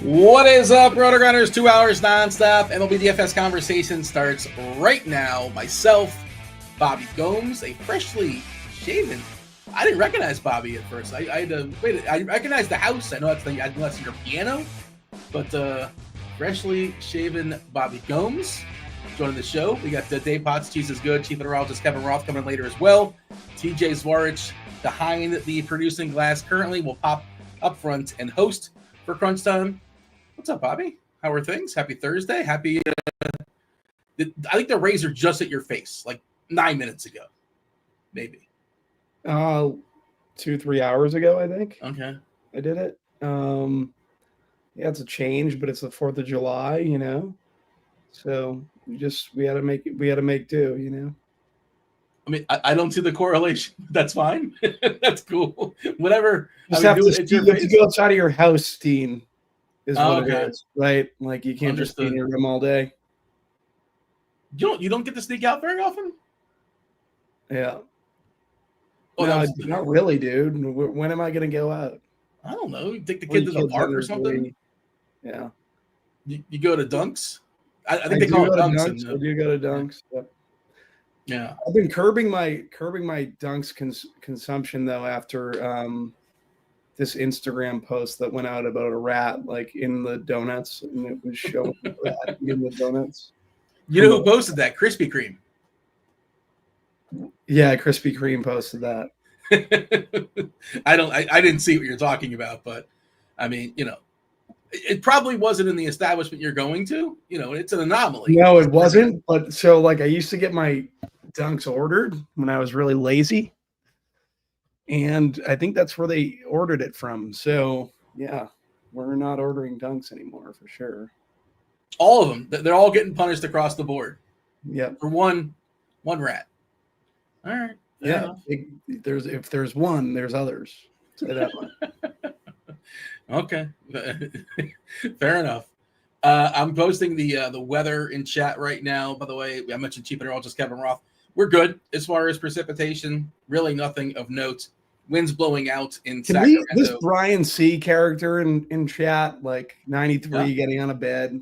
What is up, RotoGrinders? 2 hours nonstop. MLB DFS conversation starts right now. Myself, Bobby Gomes, a freshly shaven. I didn't recognize Bobby at first. I had to wait. I recognized the house. I know that's your piano, but freshly shaven Bobby Gomes joining the show. We got Dave Potts, CheeseIsGood, Chief Meteorologist Kevin Roth coming in later as well. TJ Zwarych behind the producing glass currently will pop up front and host for Crunch Time. What's up, Bobby? How are things? Happy Thursday. Happy. I think the Rays are just at your face, like 9 minutes ago, maybe. 2-3 hours ago, I think. Okay. I did it. Yeah, it's a change, but it's the 4th of July, you know. So we had to make do, you know. I mean, I don't see the correlation. That's fine. That's cool. Whatever. You have to go outside of your house, Steen, is what it is, right? Like you can't just be in your room all day. You don't get to sneak out very often? Yeah. Oh, no, not really, dude. When am I going to go out? I don't know. You take the kid to the park or something? Yeah. You go to Dunks? I think they call it Dunks. I do go to Dunks. Yeah. I've been curbing my Dunks consumption though after this Instagram post that went out about a rat like in the donuts, and it was showing a rat in the donuts. You know who posted that? Krispy Kreme. Yeah, Krispy Kreme posted that. I didn't see what you're talking about, but I mean, you know, it probably wasn't in the establishment you're going to. You know, it's an anomaly. No, it wasn't. But so like I used to get my Dunks ordered when I was really lazy. And I think that's where they ordered it from. So yeah, we're not ordering Dunks anymore for sure. All of them. They're all getting punished across the board. Yeah. For one rat. All right. Yeah. If there's one, there's others. Say that much. Okay. Fair enough. I'm posting the weather in chat right now. By the way, I mentioned Chief Meteorologist Kevin Roth. We're good as far as precipitation. Really nothing of note. Winds blowing out in Sacramento. This Brian C. character in chat, like 93 getting out of bed.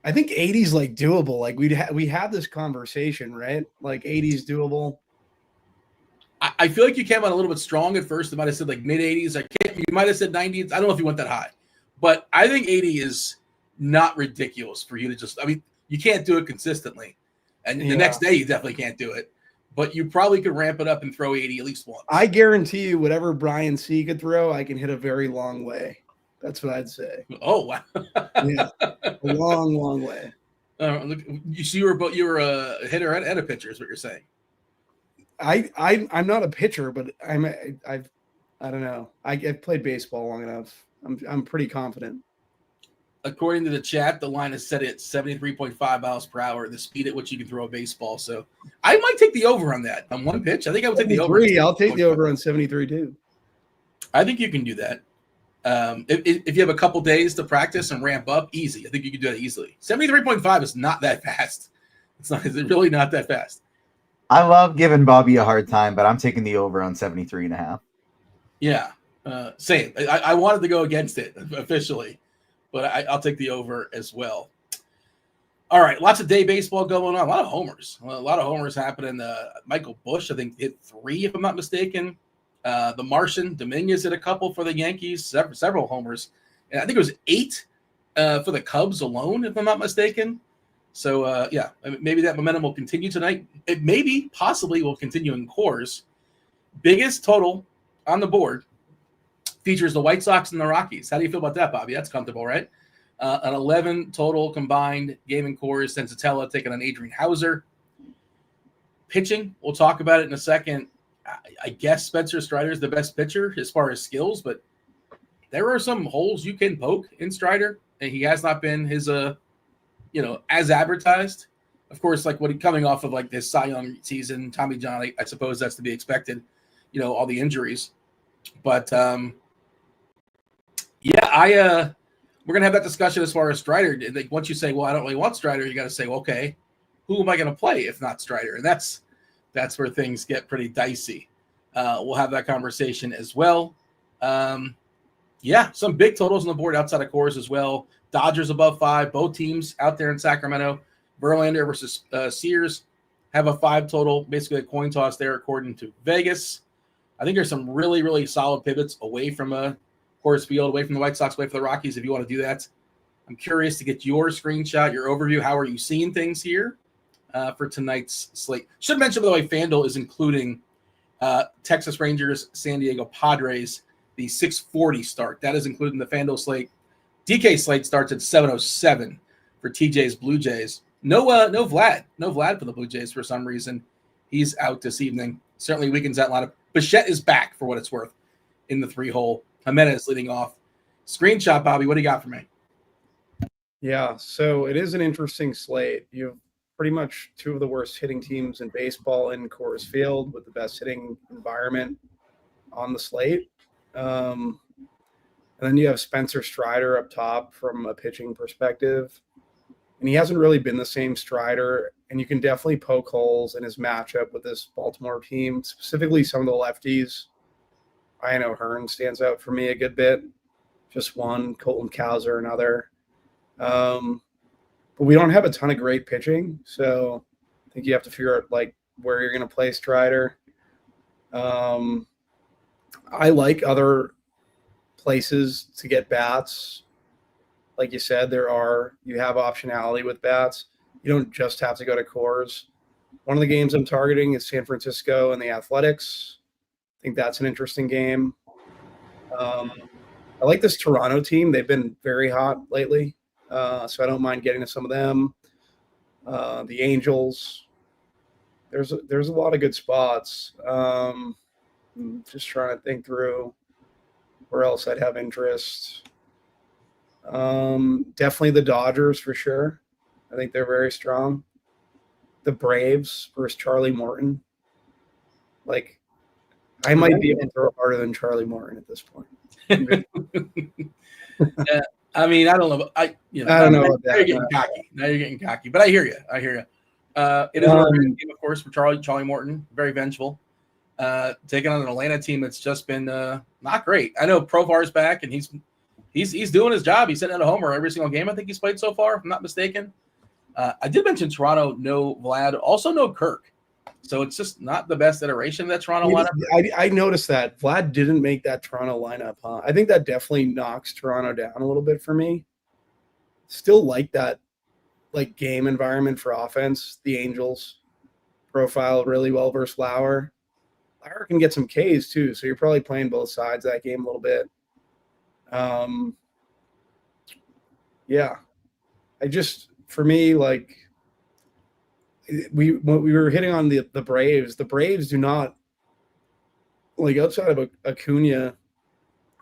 I think 80's like doable. Like we had this conversation, right? Like 80's doable. I feel like you came out a little bit strong at first. You might have said like mid 80s. You might have said 90s. I don't know if you went that high, but I think 80 is not ridiculous for you to just. I mean, you can't do it consistently, and the next day you definitely can't do it. But you probably could ramp it up and throw 80 at least once. I guarantee you, whatever Brian C. could throw, I can hit a very long way. That's what I'd say. Oh wow! Yeah, a long way. Look, you were a hitter and a pitcher, is what you're saying. I'm not a pitcher, but I don't know. I've played baseball long enough. I'm pretty confident. According to the chat, the line is set at 73.5 miles per hour, the speed at which you can throw a baseball. So I might take the over on that on one pitch. I think I would take the over. I'll take the over on 73 too. I think you can do that. If you have a couple days to practice and ramp up, easy. I think you can do that easily. 73.5 is not that fast. It's really not that fast. I love giving Bobby a hard time, but I'm taking the over on 73.5. Yeah, same. I wanted to go against it officially, but I'll take the over as well. All right, lots of day baseball going on. A lot of homers happening. Michael Busch, I think, hit 3, if I'm not mistaken. The Martian, Dominguez hit a couple for the Yankees, several homers. And I think it was 8 for the Cubs alone, if I'm not mistaken. So, maybe that momentum will continue tonight. It possibly will continue in Coors. Biggest total on the board features the White Sox and the Rockies. How do you feel about that, Bobby? That's comfortable, right? An 11 total combined game in Coors. Sensatella taking on Adrian Hauser. Pitching, we'll talk about it in a second. I guess Spencer Strider is the best pitcher as far as skills, but there are some holes you can poke in Strider, and he has not been his as advertised. Of course, like coming off of like this Cy Young season, Tommy John, I suppose that's to be expected, all the injuries. But we're going to have that discussion as far as Strider. Like once you say, well, I don't really want Strider, you got to say, well, okay, who am I going to play if not Strider? And that's where things get pretty dicey. We'll have that conversation as well. Yeah, some big totals on the board outside of Coors as well. Dodgers above 5. Both teams out there in Sacramento. Verlander versus Sears have a 5 total. Basically a coin toss there according to Vegas. I think there's some really, really solid pivots away from Coors Field, away from the White Sox, away from the Rockies if you want to do that. I'm curious to get your screenshot, your overview. How are you seeing things here for tonight's slate? Should mention, by the way, FanDuel is including Texas Rangers, San Diego Padres, the 6:40 start. That is included in the FanDuel slate. DK slate starts at 7:07 for TJ's Blue Jays. No Vlad for the Blue Jays for some reason. He's out this evening. Certainly weakens that lineup. Bichette is back for what it's worth in the 3-hole. Jimenez leading off. Screenshot, Bobby. What do you got for me? Yeah, so it is an interesting slate. You have pretty much 2 of the worst hitting teams in baseball in Coors Field with the best hitting environment on the slate. And then you have Spencer Strider up top from a pitching perspective. And he hasn't really been the same Strider. And you can definitely poke holes in his matchup with this Baltimore team, specifically some of the lefties. Ian O'Hearn stands out for me a good bit. Just one. Colton Cowser, another. But we don't have a ton of great pitching. So I think you have to figure out like where you're going to play Strider. I like other places to get bats. Like you said, you have optionality with bats. You don't just have to go to Coors. One of the games I'm targeting is San Francisco and the Athletics. I think that's an interesting game. I like this Toronto team. They've been very hot lately, so I don't mind getting to some of them. The Angels. There's a lot of good spots. I'm just trying to think through where else I'd have interest. Definitely the Dodgers for sure. I think they're very strong. The Braves versus Charlie Morton. Like, I might be able to throw harder than Charlie Morton at this point. Yeah, I mean, I don't know. I don't know. Now you're getting cocky. But I hear you. It is a game, of course, for Charlie Morton. Very vengeful. Taking on an Atlanta team that's just been not great. I know Provar's back, and he's doing his job. He's sitting at a homer every single game I think he's played so far, if I'm not mistaken. I did mention Toronto, no Vlad, also no Kirk. So it's just not the best iteration of that Toronto lineup. I noticed that. Vlad didn't make that Toronto lineup, huh? I think that definitely knocks Toronto down a little bit for me. Still like that game environment for offense. The Angels profile really well versus Lauer. Lauer can get some Ks too, so you're probably playing both sides of that game a little bit. Yeah. For me, like we were hitting on the Braves. The Braves do not, like, outside of Acuna,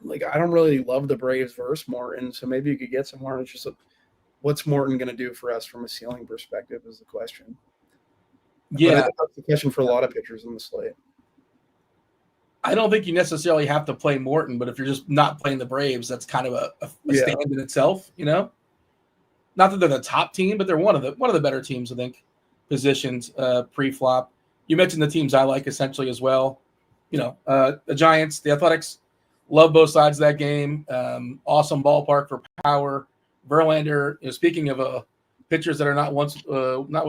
like, I don't really love the Braves versus Morton. So maybe you could get some Morton. It's just what's Morton going to do for us from a ceiling perspective is the question. Yeah, that's the question for a lot of pitchers in the slate. I don't think you necessarily have to play Morton, but if you're just not playing the Braves, that's kind of a stand in itself, Not that they're the top team, but they're one of the better teams, I think, positioned pre-flop. You mentioned the teams I like essentially as well. The Giants, the Athletics, love both sides of that game. Awesome ballpark for power. Verlander, speaking of pitchers that are not what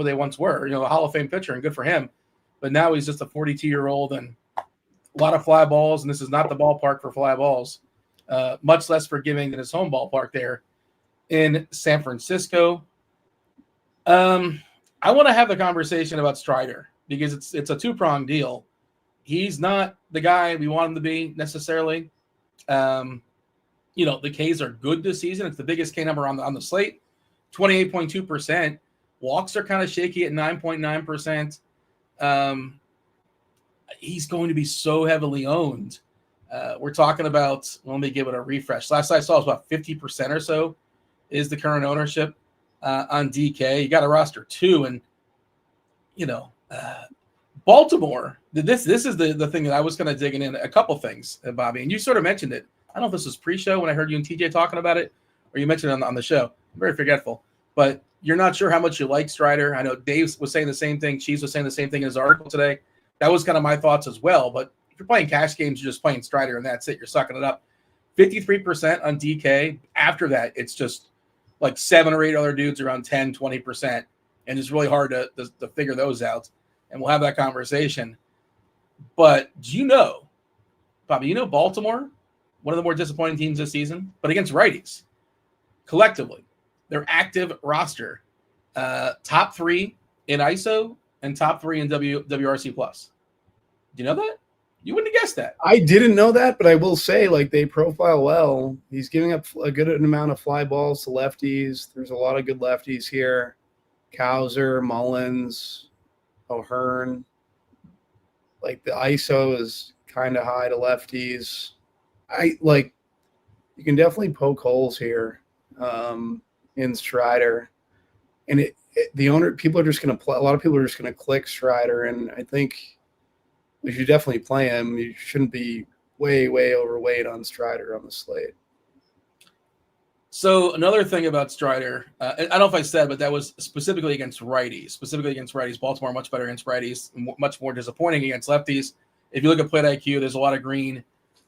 they once were, a Hall of Fame pitcher, and good for him. But now he's just a 42-year-old and a lot of fly balls, and this is not the ballpark for fly balls. Much less forgiving than his home ballpark there in San Francisco. I want to have the conversation about Strider because it's a two-pronged deal. He's not the guy we want him to be necessarily. The Ks are good this season. It's the biggest K number on the slate, 28.2%. Walks are kind of shaky at 9.9%. He's going to be so heavily owned. We're talking about, let me give it a refresh. Last I saw it was about 50% or so is the current ownership on DK. You got to roster 2, and Baltimore. This is the thing that I was kind of digging in a couple things, Bobby, and you sort of mentioned it. I don't know if this was pre-show when I heard you and TJ talking about it, or you mentioned it on the show. I'm very forgetful, but you're not sure how much you like Strider. I know Dave was saying the same thing. Cheese was saying the same thing in his article today. That was kind of my thoughts as well. But if you're playing cash games, you're just playing Strider, and that's it. You're sucking it up 53% on DK. After that, it's just like 7 or 8 other dudes around 10, 20%. And it's really hard to figure those out. And we'll have that conversation. But do you know, Bobby, Baltimore, one of the more disappointing teams this season, but against righties, collectively, their active roster, top 3 in ISO and top 3 in WRC+. Do you know that? You wouldn't have guessed that. I didn't know that, but I will say, like, they profile well. He's giving up a good amount of fly balls to lefties. There's a lot of good lefties here. Cowser, Mullins, O'Hearn. Like, the ISO is kind of high to lefties. You can definitely poke holes here in Strider. And people are just going to play. A lot of people are just going to click Strider, and I think you should definitely play him. You shouldn't be way, way overweight on Strider on the slate. So another thing about Strider, I don't know if I said, but that was specifically against righties. Baltimore much better against righties, much more disappointing against lefties. If you look at plate IQ, there's a lot of green.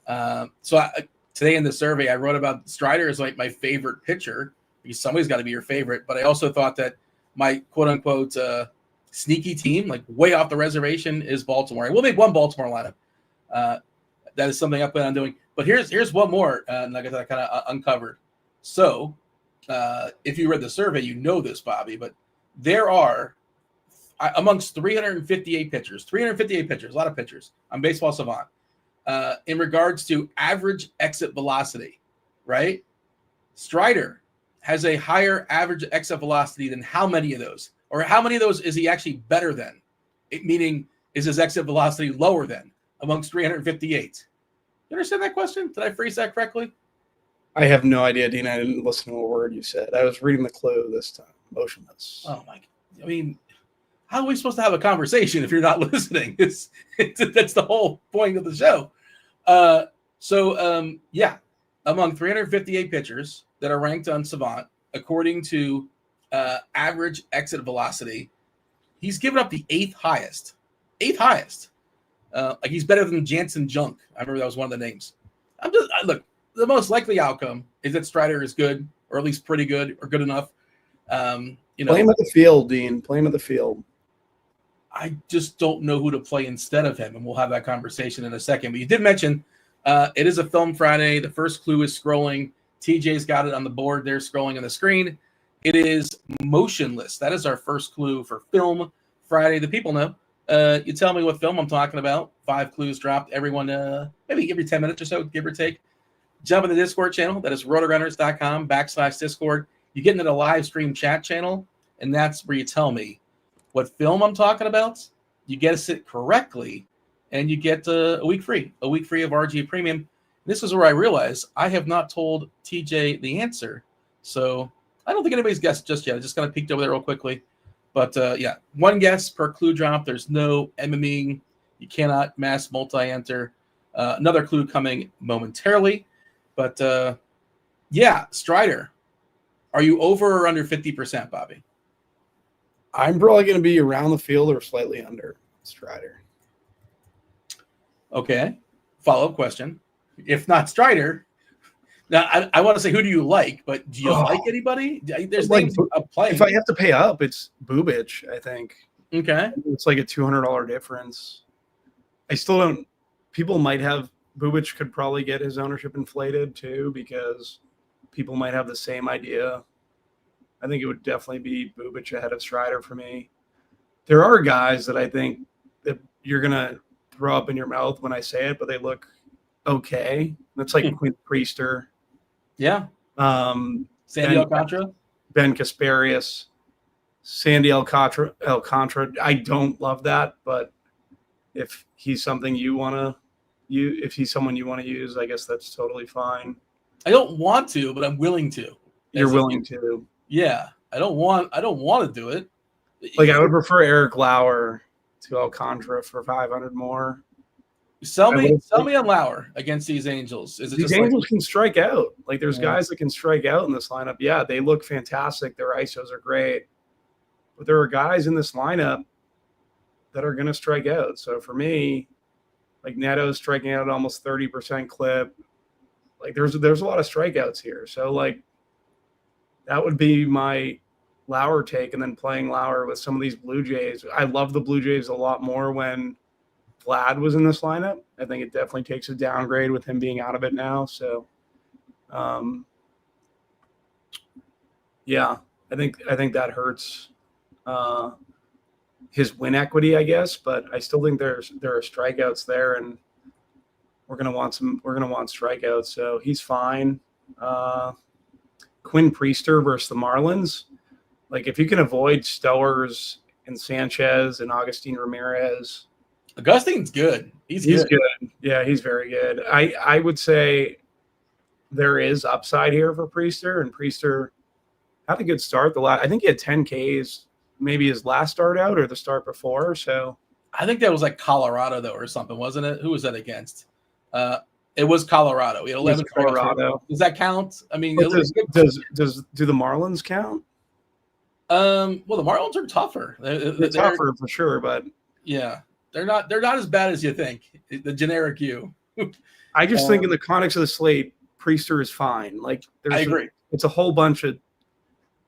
Today in the survey, I wrote about Strider as like my favorite pitcher, because somebody's got to be your favorite. But I also thought that my quote unquote sneaky team, like way off the reservation, is Baltimore. I will make one Baltimore lineup. That is something I plan on doing. But here's one more nugget that I kind of uncovered. So if you read the survey, you know this, Bobby, but there are amongst 358 pitchers, a lot of pitchers on Baseball Savant, in regards to average exit velocity, right? Strider has a higher average exit velocity than how many of those? Or how many of those is he actually better than? Meaning, is his exit velocity lower than amongst 358? You understand that question? Did I phrase that correctly? I have no idea, Dean. I didn't listen to a word you said. I was reading the clue this time. Motionless. Oh, my. I mean, how are we supposed to have a conversation if you're not listening? That's the whole point of the show. Among 358 pitchers that are ranked on Savant, according to average exit velocity, he's given up the 8th highest. Like he's better than Jansen Junk. I remember that was one of the names. Look, the most likely outcome is that Strider is good, or at least pretty good, or good enough. Play him at the field, Dean. Play him at the field. I just don't know who to play instead of him, and we'll have that conversation in a second. But you did mention it is a Film Friday. The first clue is scrolling. TJ's got it on the board there, scrolling on the screen. It is motionless. That is our first clue for Film Friday. The people know. You tell me what film I'm talking about. 5 clues dropped. Everyone, maybe every 10 minutes or so, give or take. Jump in the Discord channel. That is RotoGrinders.com/Discord. You get into the live stream chat channel, and that's where you tell me what film I'm talking about. You guess it correctly, and you get a week free of RG Premium. This is where I realize I have not told TJ the answer. So I don't think anybody's guessed just yet. I just kind of peeked over there real quickly. But, one guess per clue drop. There's no MMing. You cannot mass multi-enter. Another clue coming momentarily. But, Strider. Are you over or under 50%, Bobby? I'm probably going to be around the field or slightly under Strider. Okay. Follow-up question. If not Strider, now I want to say who do you like, but do you like anybody? There's names of playing. If I have to pay up, it's Bubic, I think. Okay. It's like a $200 difference. I still don't. People might have. Bubic could probably get his ownership inflated too, because people might have the same idea. I think it would definitely be Bubic ahead of Strider for me. There are guys that I think that you're going to throw up in your mouth when I say it, but they look okay. That's like Quinn Priester. Yeah. Sandy Alcantara. Ben Kasparius. Sandy Alcantara. I don't love that, but if he's something if he's someone you want to use, I guess that's totally fine. I don't want to, but I'm willing to. You're willing to. Yeah. I don't want to do it. Like, I would prefer Eric Lauer to Alcantara for 500 more. Sell me on Lauer against these Angels. These Angels can strike out. Like, there's guys that can strike out in this lineup. Yeah, they look fantastic. Their ISOs are great. But there are guys in this lineup that are going to strike out. So for me, like, Neto's striking out at almost 30% clip. Like there's a lot of strikeouts here. So like that would be my Lauer take, and then playing Lauer with some of these Blue Jays. I love the Blue Jays a lot more when Vlad was in this lineup. I think it definitely takes a downgrade with him being out of it now. So yeah, I think that hurts his win equity, I guess, but I still think there are strikeouts there, and we're gonna want strikeouts. So he's fine. Quinn Priester versus the Marlins. Like if you can avoid Stowers and Sanchez and Agustin Ramirez, Augustin's good. He's good. Yeah, he's very good. I would say there is upside here for Priester, and Priester had a good start. I think he had 10 Ks, maybe his last start out or the start before. So I think that was like Colorado though, or something, wasn't it? Who was that against? It was Colorado. He had 11 Colorado. Does that count? I mean, do the Marlins count? Well, the Marlins are tougher. They're tougher for sure, but yeah, they're not as bad as you think. The generic you. I just think in the context of the slate, Priester is fine. Like I agree. It's a whole bunch of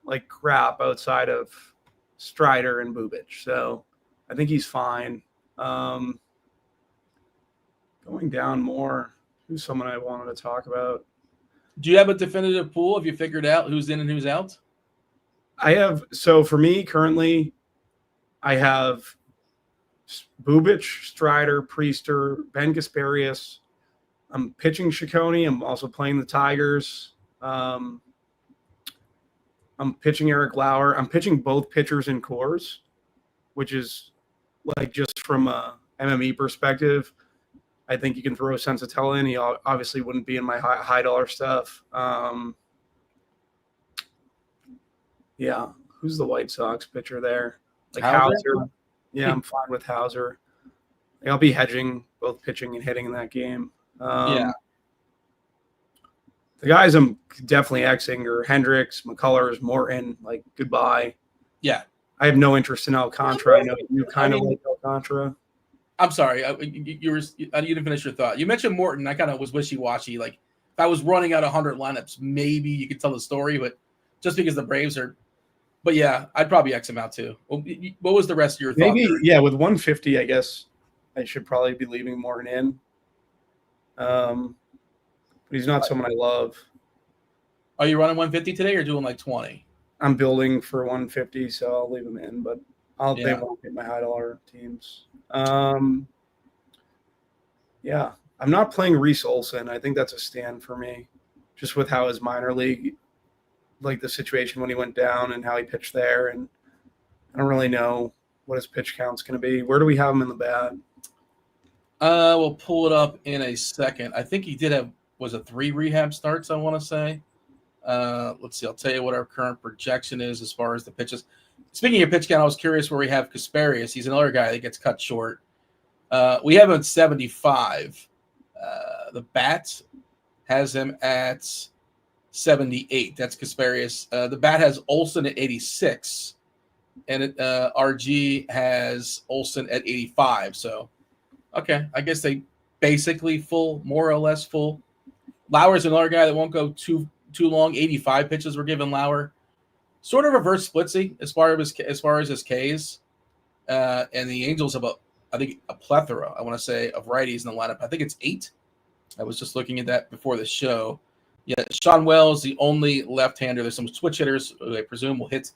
like crap outside of Strider and Bubic. So I think he's fine. Going down more, who's someone I wanted to talk about? Do you have a definitive pool? Have you figured out who's in and who's out? I have. So for me currently, I have Bubic, Strider, Priester, Ben Gasparius. I'm pitching Ciccone. I'm also playing the Tigers. I'm pitching Eric Lauer. I'm pitching both pitchers in Coors, which is like just from a MME perspective. I think you can throw Sensatella in. He obviously wouldn't be in my high dollar stuff. Yeah. Who's the White Sox pitcher there? Like Hauser. Yeah, I'm fine with Hauser. I'll be hedging both pitching and hitting in that game. Yeah. The guys I'm definitely Xing are Hendricks, McCullers, Morton. Like, goodbye. Yeah. I have no interest in Alcantara. I know you kind of like Alcantara. I'm sorry. You didn't finish your thought. You mentioned Morton. I kind of was wishy-washy. Like, if I was running out 100 lineups, maybe you could tell the story, but just because the Braves are – but, yeah, I'd probably X him out too. What was the rest of your thought? Maybe, yeah, with 150, I guess I should probably be leaving Morton in. But he's not someone I love. Are you running 150 today or doing like 20? I'm building for 150, so I'll leave him in, but they won't hit my high dollar teams. Yeah, I'm not playing Reese Olson. I think that's a stand for me, just with how his minor league, like the situation when he went down and how he pitched there, and I don't really know what his pitch count's going to be. Where do we have him in the bat? We'll pull it up in a second. I think he did have was it 3 rehab starts, I want to say. Let's see. I'll tell you what our current projection is as far as the pitches. Speaking of pitch count, I was curious where we have Kasparius. He's another guy that gets cut short. We have him at 75. The bat has him at 78. That's Kasparius. The bat has Olson at 86. And RG has Olson at 85. So, okay. I guess they basically full, more or less full. Lauer's another guy that won't go too long. 85 pitches were given Lauer. Sort of reverse splitsy as far as his Ks. And the Angels have I think a plethora, I want to say, of righties in the lineup. I think it's 8. I was just looking at that before the show. Yeah, Sean Wells, the only left-hander. There's some switch hitters who I presume will hit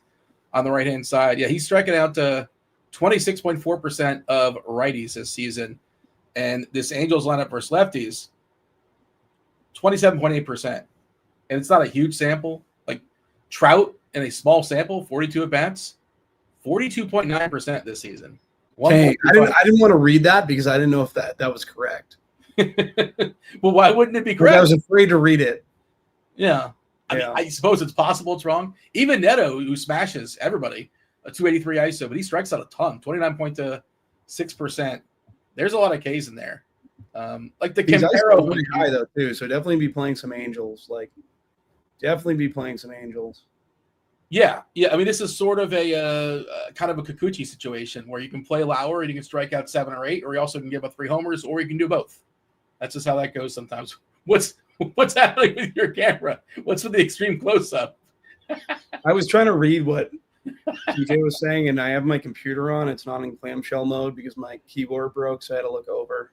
on the right-hand side. Yeah, he's striking out 26.4% of righties this season. And this Angels lineup versus lefties, 27.8%. And it's not a huge sample. Like Trout in a small sample, 42 at-bats, 42.9% this season. Hey, I didn't want to read that because I didn't know if that was correct. Well, why wouldn't it be correct? I was afraid to read it. Yeah. I mean, I suppose it's possible it's wrong. Even Neto, who smashes everybody, a 283 ISO, but he strikes out a ton, 29.6%. There's a lot of Ks in there. Like the Campero pretty high though too, so definitely be playing some Angels. Yeah. I mean, this is sort of a kind of a Kikuchi situation where you can play Lauer and you can strike out 7 or 8, or you also can give up 3 homers, or you can do both. That's just how that goes sometimes. What's What's happening with your camera? What's with the extreme close-up? I was trying to read what TJ was saying, and I have my computer on. It's not in clamshell mode because my keyboard broke, so I had to look over.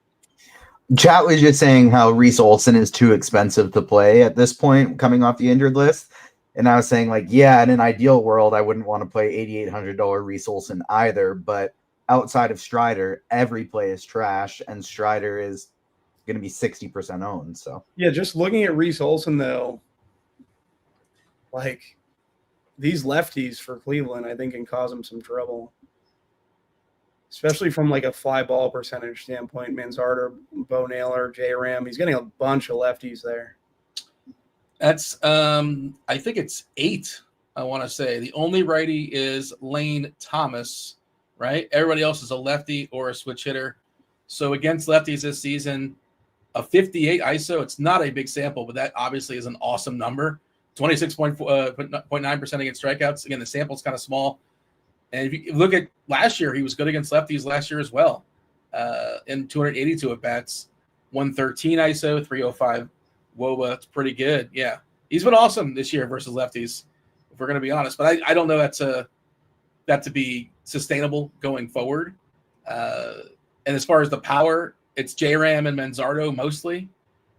Chat was just saying how Reese Olson is too expensive to play at this point, coming off the injured list. And I was saying, like, yeah, in an ideal world, I wouldn't want to play $8,800 Reese Olson either. But outside of Strider, every play is trash, and Strider is going to be 60% owned. So yeah, just looking at Reese Olson though, like these lefties for Cleveland, I think can cause him some trouble, especially from like a fly ball percentage standpoint. Manzardo, Bo Naylor, J Ram, he's getting a bunch of lefties there. That's I think it's 8. I want to say the only righty is Lane Thomas, right? Everybody else is a lefty or a switch hitter. So against lefties this season, a 58 ISO. It's not a big sample, but that obviously is an awesome number. 26.9% against strikeouts. Again, the sample's kind of small. And if you look at last year, he was good against lefties last year as well. In 282 at bats, 113 ISO, 305 WOBA. It's pretty good. Yeah, he's been awesome this year versus lefties, if we're going to be honest. But I don't know that to be sustainable going forward. And as far as the power, it's J-Ram and Manzardo mostly,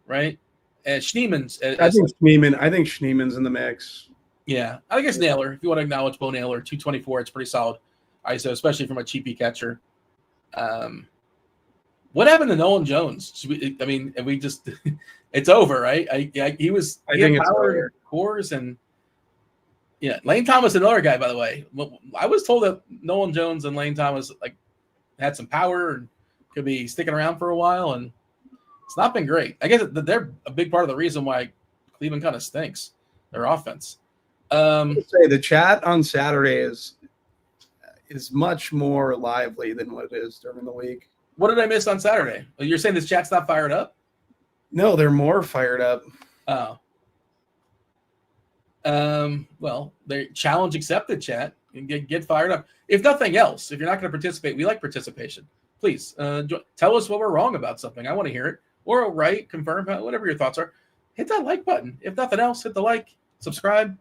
right? And Schneeman's. I think Schneeman's in the mix. Yeah, I guess Naylor. If you want to acknowledge Bo Naylor, 224, it's pretty solid ISO, especially from a cheapy catcher. What happened to Nolan Jones? We just it's over, right? He had power cores and yeah. Lane Thomas, another guy, by the way. I was told that Nolan Jones and Lane Thomas had some power and could be sticking around for a while, and it's not been great. I guess they're a big part of the reason why Cleveland kind of stinks, their offense. I would say the chat on Saturday is much more lively than what it is during the week. What did I miss on Saturday? You're saying this chat's not fired up? No, they're more fired up. Oh. Well, they challenge accepted, chat, and get fired up. If nothing else, if you're not going to participate, we like participation. Please tell us what we're wrong about something. I want to hear it. Or right, confirm, whatever your thoughts are. Hit that like button. If nothing else, hit the like, subscribe,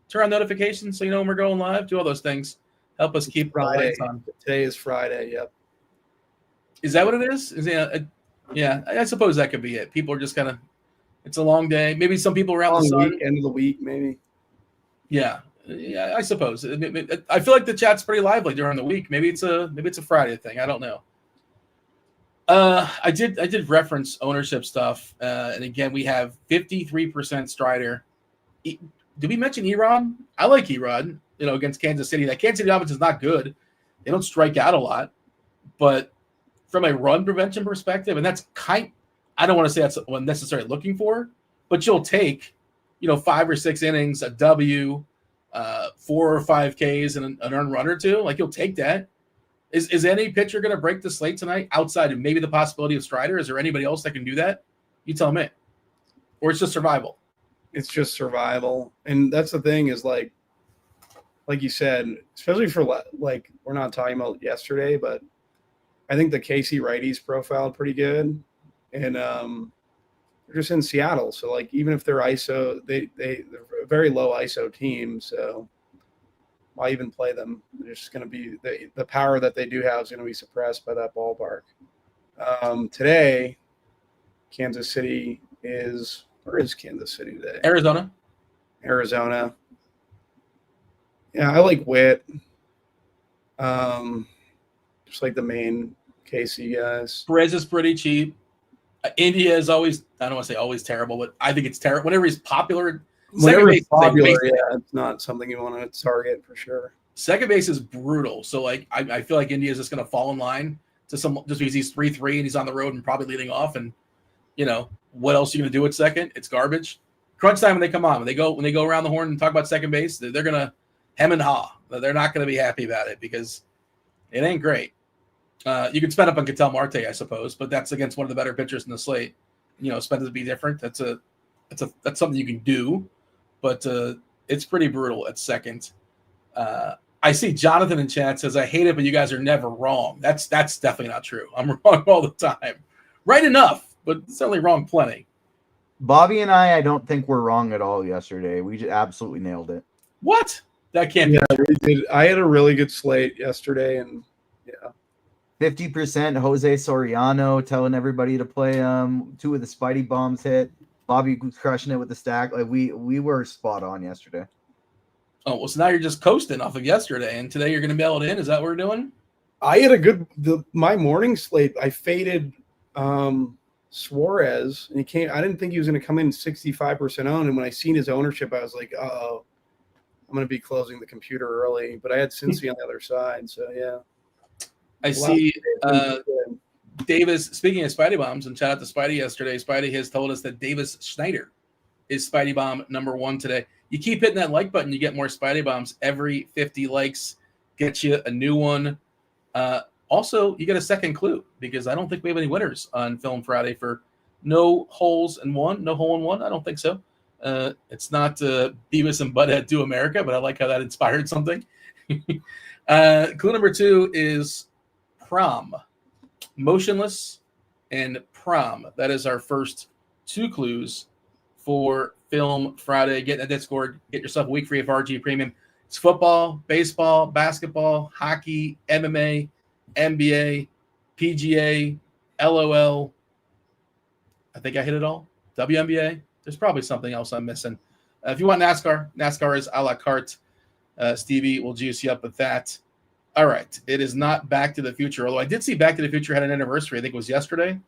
turn on notifications so you know when we're going live. Do all those things. Help us keep Friday. lights on. Today is Friday. Yep. Is that what it is? Yeah, I suppose that could be it. People are just kind of. It's a long day. Maybe some people around the sun. End of the week, maybe. Yeah, I suppose. I feel like the chat's pretty lively during the week. Maybe it's a Friday thing. I don't know. I did reference ownership stuff, and again, we have 53% Strider. Did we mention Erod? I like Erod. Against Kansas City. That Kansas City offense is not good. They don't strike out a lot, but from a run prevention perspective, and that's I don't want to say that's what I'm necessarily looking for, but you'll take, 5 or 6 innings, a W, 4 or 5 Ks, and an earned run or 2. Like, you'll take that. Is any pitcher going to break the slate tonight outside of maybe the possibility of Strider? Is there anybody else that can do that? You tell me. Or it's just survival? It's just survival. And that's the thing is like you said, especially for we're not talking about yesterday, but I think the KC righties profiled pretty good. And they're just in Seattle. So even if they're ISO, they're a very low ISO team. So why even play them? They're just going to be the power that they do have is going to be suppressed by that ballpark. Today, Kansas City is – where is Kansas City today? Arizona. Yeah, I like Witt. Just like the main KC guys. Perez is pretty cheap. India is always – I don't want to say always terrible, but I think it's terrible. Whenever he's popular – it's not something you want to target for sure. Second base is brutal. So, I feel like India is just going to fall in line to just because he's 3-3 and he's on the road and probably leading off. And, what else are you going to do at second? It's garbage. Crunch time when they come on. When they go around the horn and talk about second base, they're going to hem and haw. They're not going to be happy about it because it ain't great. You can spend up on Ketel Marte, I suppose, but that's against one of the better pitchers in the slate. Spend to be different. That's something you can do. But it's pretty brutal at second. I see Jonathan in chat says, I hate it, but you guys are never wrong. That's definitely not true. I'm wrong all the time. Right enough, but certainly wrong plenty. Bobby and I don't think we're wrong at all yesterday. We just absolutely nailed it. What? That can't be. We did. I had a really good slate yesterday, and yeah. 50% Jose Soriano telling everybody to play 2 of the Spidey bombs hit. Bobby was crushing it with the stack. Like we were spot on yesterday. Oh, well, so now you're just coasting off of yesterday, and today you're going to mail it in. Is that what we're doing? I had a good my morning slate. I faded Suarez, and he came. I didn't think he was going to come in 65% owned, and when I seen his ownership, I was like, "Uh-oh, I'm going to be closing the computer early." But I had Cincy on the other side, so yeah. I see Davis, speaking of Spidey bombs, and shout out to Spidey yesterday. Spidey has told us that Davis Schneider is Spidey bomb number 1 today. You keep hitting that like button, you get more Spidey bombs. Every 50 likes gets you a new one. Also, you get a second clue because I don't think we have any winners on Film Friday for no holes in one. No hole in one? I don't think so. It's not Beavis and Butthead Do America, but I like how that inspired something. Clue number 2 is prom. Motionless and prom. That is our first 2 clues for Film Friday. Get in the Discord. Get yourself a week free of RG Premium. It's football, baseball, basketball, hockey, MMA, NBA, PGA, LOL. I think I hit it all. WNBA. There's probably something else I'm missing. If you want NASCAR is a la carte. Stevie will juice you up with that. All right. It is not Back to the Future, although I did see Back to the Future had an anniversary. I think it was yesterday.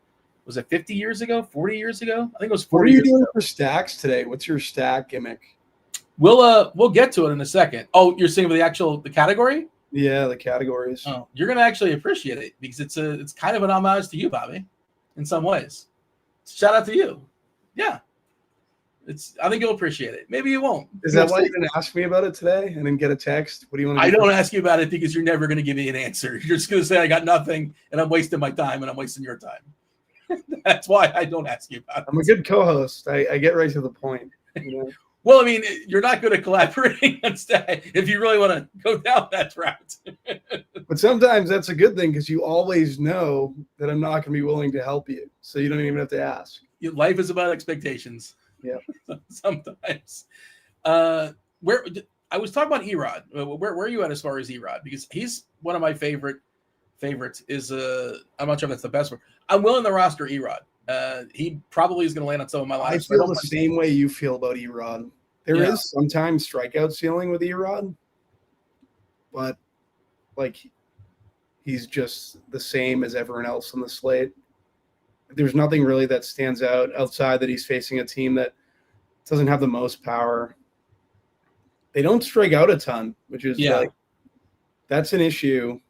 Was it 50 years ago? 40 years ago? I think it was 40 What are you years doing ago. for stacks today? What's your stack gimmick? We'll get to it in a second. Oh, you're saying for the category? Yeah, the categories. Oh, you're gonna actually appreciate it because it's kind of an homage to you, Bobby, in some ways. Shout out to you. Yeah. I think you'll appreciate it. Maybe you won't. Is that why you didn't ask me about it today and then get a text? What do you want to do? I don't ask you about it because you're never going to give me an answer. You're just going to say I got nothing and I'm wasting my time and I'm wasting your time. That's why I don't ask you about it. I'm a good co-host. I get right to the point. You know? Well, I mean, you're not good at collaborating on stack if you really want to go down that route. But sometimes that's a good thing because you always know that I'm not going to be willing to help you. So you don't even have to ask. Life is about expectations. Yeah. Sometimes. Where I was talking about Erod. Where are you at as far as Erod? Because he's one of my favorites. I'm not sure if that's the best one. I'm willing to roster Erod. He probably is going to land on some of my lines. I feel the same way you feel about Erod. There is sometimes strikeout ceiling with Erod, but like he's just the same as everyone else on the slate. There's nothing really that stands out outside that he's facing a team that doesn't have the most power. They don't strike out a ton, which is that's an issue.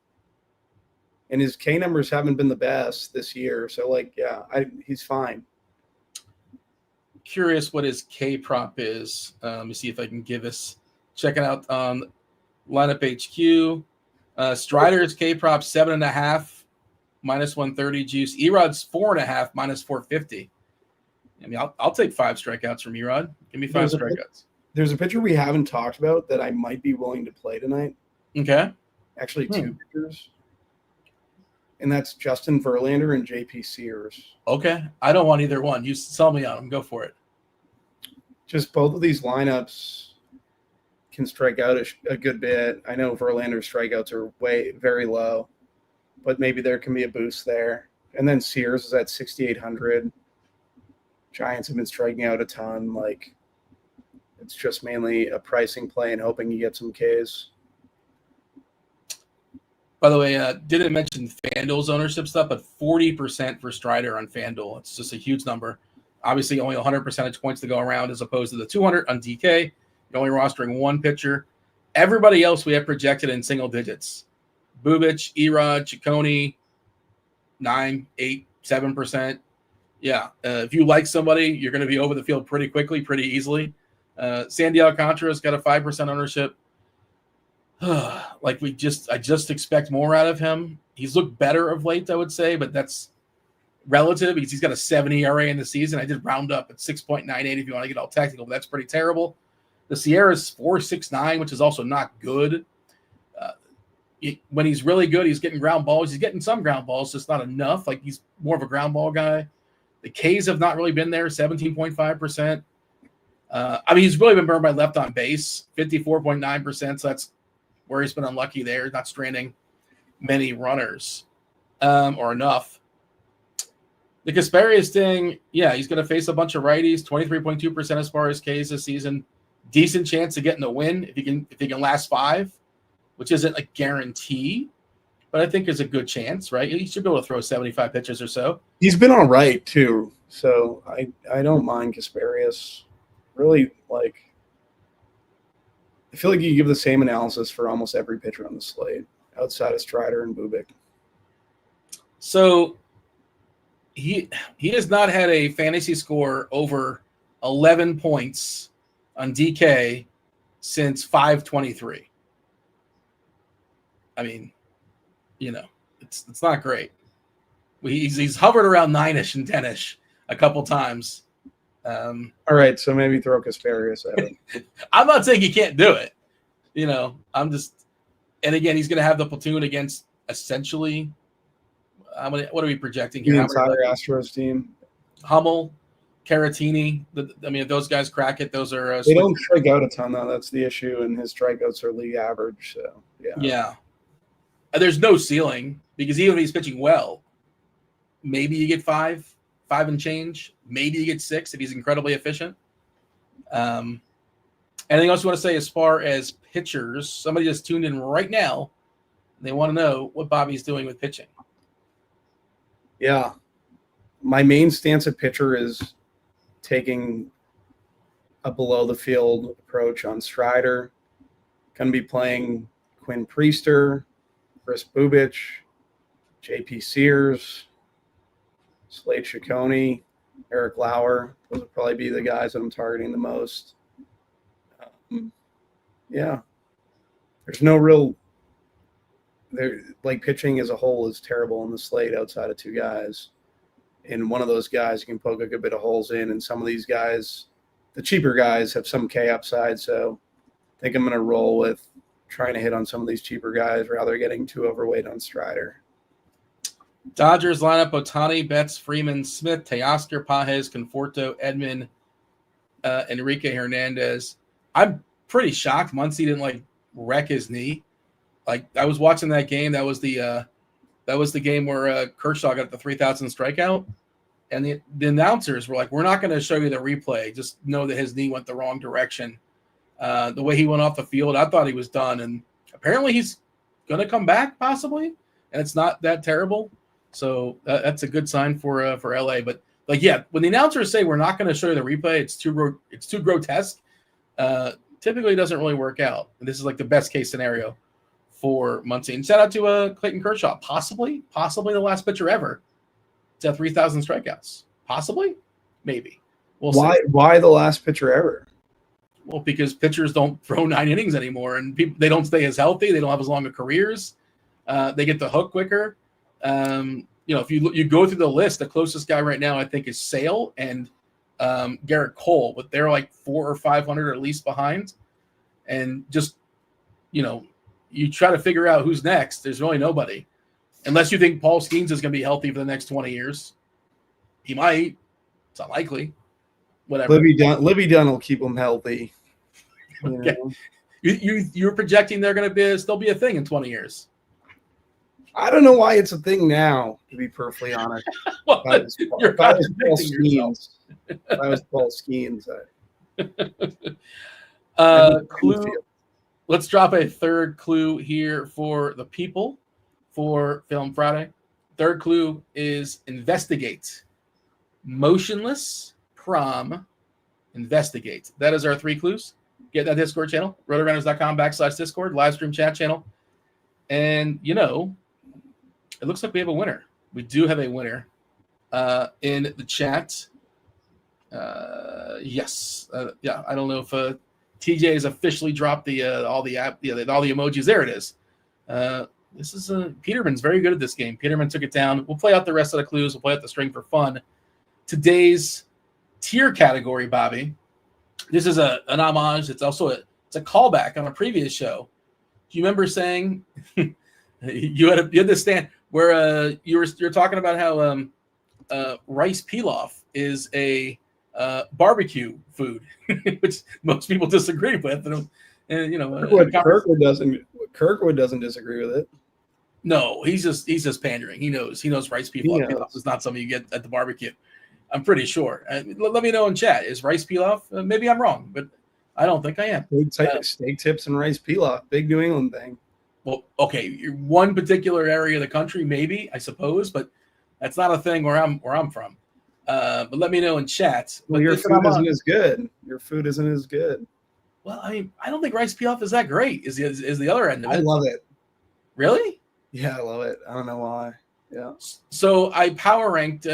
And his K numbers haven't been the best this year. So he's fine. Curious what his K prop is. Let me see if I can give us checking out on Lineup HQ. Strider's K prop 7.5. minus 130 juice. Erod's 4.5 minus 450. I mean, I'll take 5 strikeouts from Erod. Give me 5 strikeouts. There's a pitcher we haven't talked about that I might be willing to play tonight. Okay. Actually, 2 pitchers. And that's Justin Verlander and JP Sears. Okay. I don't want either one. You sell me on them. Go for it. Just both of these lineups can strike out a good bit. I know Verlander's strikeouts are very low, but maybe there can be a boost there. And then Sears is at 6,800. Giants have been striking out a ton. Like, it's just mainly a pricing play and hoping you get some Ks. By the way, didn't mention FanDuel's ownership stuff, but 40% for Strider on FanDuel. It's just a huge number. Obviously, only 100 percentage points to go around as opposed to the 200 on DK. You're only rostering 1 pitcher. Everybody else we have projected in single digits. Bubich, Erod, Ciccone, 9, 8, 7%. Yeah, if you like somebody, you're going to be over the field pretty quickly, pretty easily. Sandy Alcantara's got a 5% ownership. I just expect more out of him. He's looked better of late, I would say, but that's relative because he's got a 7 ERA in the season. I did round up at 6.98 if you want to get all technical, but that's pretty terrible. The Sierra's 4.69, which is also not good. When he's really good, he's getting ground balls. He's getting some ground balls, just not enough. Like, he's more of a ground ball guy. The Ks have not really been there, 17.5%. I mean, he's really been burned by left on base, 54.9%. So that's where he's been unlucky there, not stranding many runners or enough. The Kasperius thing, yeah, he's going to face a bunch of righties, 23.2% as far as Ks this season. Decent chance of getting a win if he can last 5, which isn't a guarantee, but I think is a good chance, right? He should be able to throw 75 pitches or so. He's been all right too, so I don't mind Kasperius. Really, like, I feel like you give the same analysis for almost every pitcher on the slate outside of Strider and Bubic. So he has not had a fantasy score over 11 points on DK since 5/23. I mean, it's not great. He's hovered around 9-ish and 10-ish a couple times. All right, so maybe throw Kasperius at it. I'm not saying he can't do it. I'm just, and again, he's going to have the platoon against essentially. What are we projecting here? The entire Astros team. Hummel, Caratini. If those guys crack it, those are. They don't strike out a ton, though. That's the issue, and his strikeouts are league average. So yeah. There's no ceiling because even if he's pitching well, maybe you get 5 and change. Maybe you get 6 if he's incredibly efficient. Anything else you want to say as far as pitchers? Somebody just tuned in right now. They want to know what Bobby's doing with pitching. Yeah. My main stance at pitcher is taking a below-the-field approach on Strider. Going to be playing Quinn Priester, Chris Bubic, J.P. Sears, Slade Ciccone, Eric Lauer. Those would probably be the guys that I'm targeting the most. Yeah. There's no real – pitching as a whole is terrible in the slate outside of 2 guys. And one of those guys you can poke a good bit of holes in. And some of these guys, the cheaper guys, have some K upside. So I think I'm going to roll with trying to hit on some of these cheaper guys rather getting too overweight on Strider. Dodgers lineup: Ohtani, Betts, Freeman, Smith, Teoscar, Pages, Conforto, Edman, Enrique Hernandez. I'm pretty shocked Muncy didn't wreck his knee. I was watching that game. That was the game where Kershaw got the 3,000 strikeout, and the announcers were like, "We're not going to show you the replay. Just know that his knee went the wrong direction." The way he went off the field, I thought he was done, and apparently he's going to come back possibly, and it's not that terrible. So that's a good sign for LA. But when the announcers say we're not going to show you the replay, it's too grotesque. Typically, it doesn't really work out. And this is the best case scenario for Muncy. And shout out to Clayton Kershaw, possibly the last pitcher ever to have 3,000 strikeouts. Possibly, maybe. We'll see. Why the last pitcher ever? Well, because pitchers don't throw 9 innings anymore, and they don't stay as healthy. They don't have as long of careers. They get the hook quicker. If you go through the list, the closest guy right now I think is Sale and Garrett Cole, but they're 400 or 500 at least behind. And just you try to figure out who's next. There's really nobody, unless you think Paul Skeens is going to be healthy for the next 20 years. He might. It's unlikely. Whatever. Libby Dunn will keep him healthy. Okay. You're projecting they're going to still be a thing in 20 years. I don't know why it's a thing now, to be perfectly honest. Well, if I was Paul Skeens. Clue. Let's drop a third clue here for the people for Film Friday. Third clue is investigate. Motionless, prom, investigate. That is our 3 clues. Get that Discord channel, RotoGrinders.com/Discord, live stream chat channel. And, it looks like we have a winner. We do have a winner in the chat. Yes. Yeah, I don't know if TJ has officially dropped all the emojis. There it is. This is Peterman's very good at this game. Peterman took it down. We'll play out the rest of the clues. We'll play out the string for fun. Today's tier category, Bobby. This is an homage. It's also a callback on a previous show. Do you remember saying you had this stand where you're talking about how rice pilaf is a barbecue food, which most people disagree with. And Kirkwood doesn't disagree with it. No, he's just pandering. He knows rice pilaf. Pilaf is not something you get at the barbecue. I'm pretty sure. Let me know in chat. Is rice pilaf? Maybe I'm wrong, but I don't think I am. Steak tips and rice pilaf, big New England thing. Well, okay, one particular area of the country, maybe, I suppose, but that's not a thing where I'm from. But let me know in chat. Well, your food isn't as good. Your food isn't as good. Well, I mean, I don't think rice pilaf is that great. Is the other end of it? I love it. Really? Yeah, I love it. I don't know why. Yeah. So I power ranked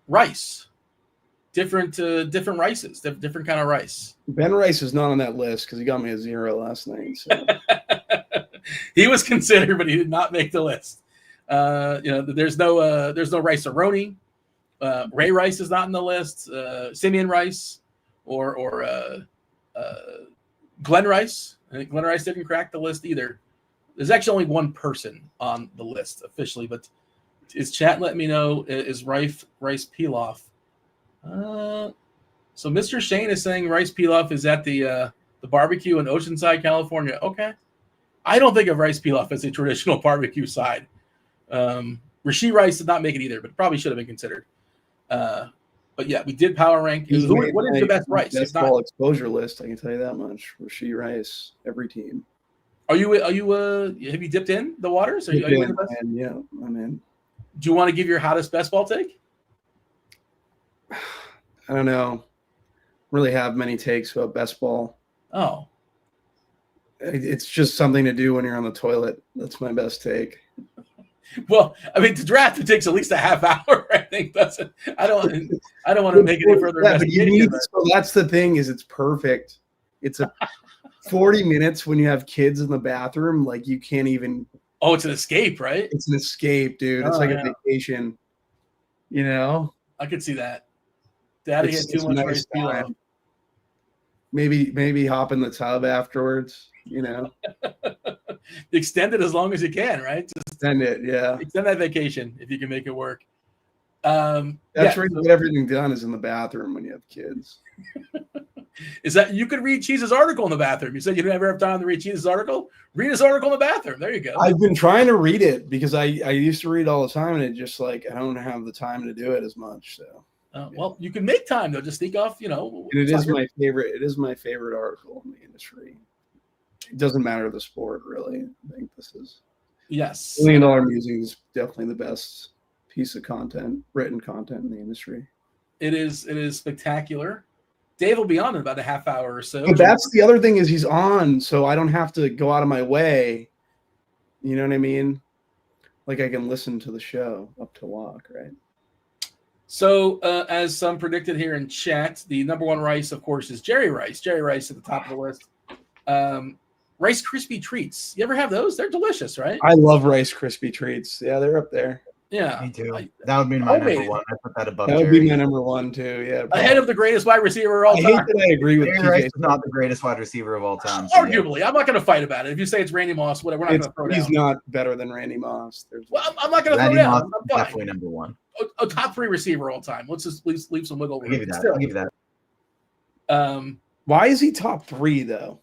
rice, different rices, different kind of rice. Ben Rice is not on that list because he got me a 0 last night. So. He was considered, but he did not make the list. There's no rice-a-roni. Ray Rice is not in the list. Simeon Rice or Glenn Rice. I think Glenn Rice didn't crack the list either. There's actually only one person on the list officially, but is chat let me know is rice pilaf. So Mr. Shane is saying rice pilaf is at the barbecue in Oceanside, California. Okay. I don't think of rice pilaf as a traditional barbecue side. Rashid Rice did not make it either, but probably should have been considered. But yeah, we did power rank. What is the best rice? Best ball exposure list. I can tell you that much. Rashid Rice, every team. Are you have you dipped in the waters? Are you in the best? Yeah, I'm in. Do you want to give your hottest best ball take? I don't know. Really have many takes about best ball. Oh. It's just something to do when you're on the toilet. That's my best take. Well, I mean, to draft it takes at least a half hour. I think I don't want to make it any further. Yeah, but so that's the thing is it's perfect. It's a 40 minutes when you have kids in the bathroom. Like you can't even. Oh, it's an escape, right? It's an escape, dude. It's like a vacation. You know. I could see that. Daddy had too much rice pilaf. Maybe hop in the tub afterwards. You know, extend it as long as you can, right? Just extend it, yeah. Extend that vacation if you can make it work. That's where you get everything done is in the bathroom when you have kids. Is that you could read Cheese's article in the bathroom? You said you never have time to read Cheese's article. Read his article in the bathroom. There you go. I've been trying to read it because I used to read all the time, and it just like I don't have the time to do it as much. So. Well, you can make time though. Just sneak off, And it is my favorite. It is my favorite article in the industry. It doesn't matter the sport, really. I think this is yes. $1 Million Musing is definitely the best piece of content, written content in the industry. It is spectacular. Dave will be on in about a half hour or so. But that's the other thing is he's on, so I don't have to go out of my way. You know what I mean? Like I can listen to the show up to lock, right? So, as some predicted here in chat, the number one rice, of course, is Jerry Rice. Jerry Rice at the top of the list. Rice Krispie treats. You ever have those? They're delicious, right? I love Rice Krispie treats. Yeah, they're up there. Yeah, me too. That would be my number one. I put that above. That would be my number one too. Yeah, ahead of the greatest wide receiver of all time. I hate that I agree with Jerry Rice is not the greatest wide receiver of all time. So arguably, I'm not going to fight about it. If you say it's Randy Moss, whatever, we're not going to throw down. He's not better than Randy Moss. Well, I'm not going to throw down. I'm definitely number one. A top 3 receiver all time. Let's just leave some wiggle room. I'll give you that. Why is he top 3 though?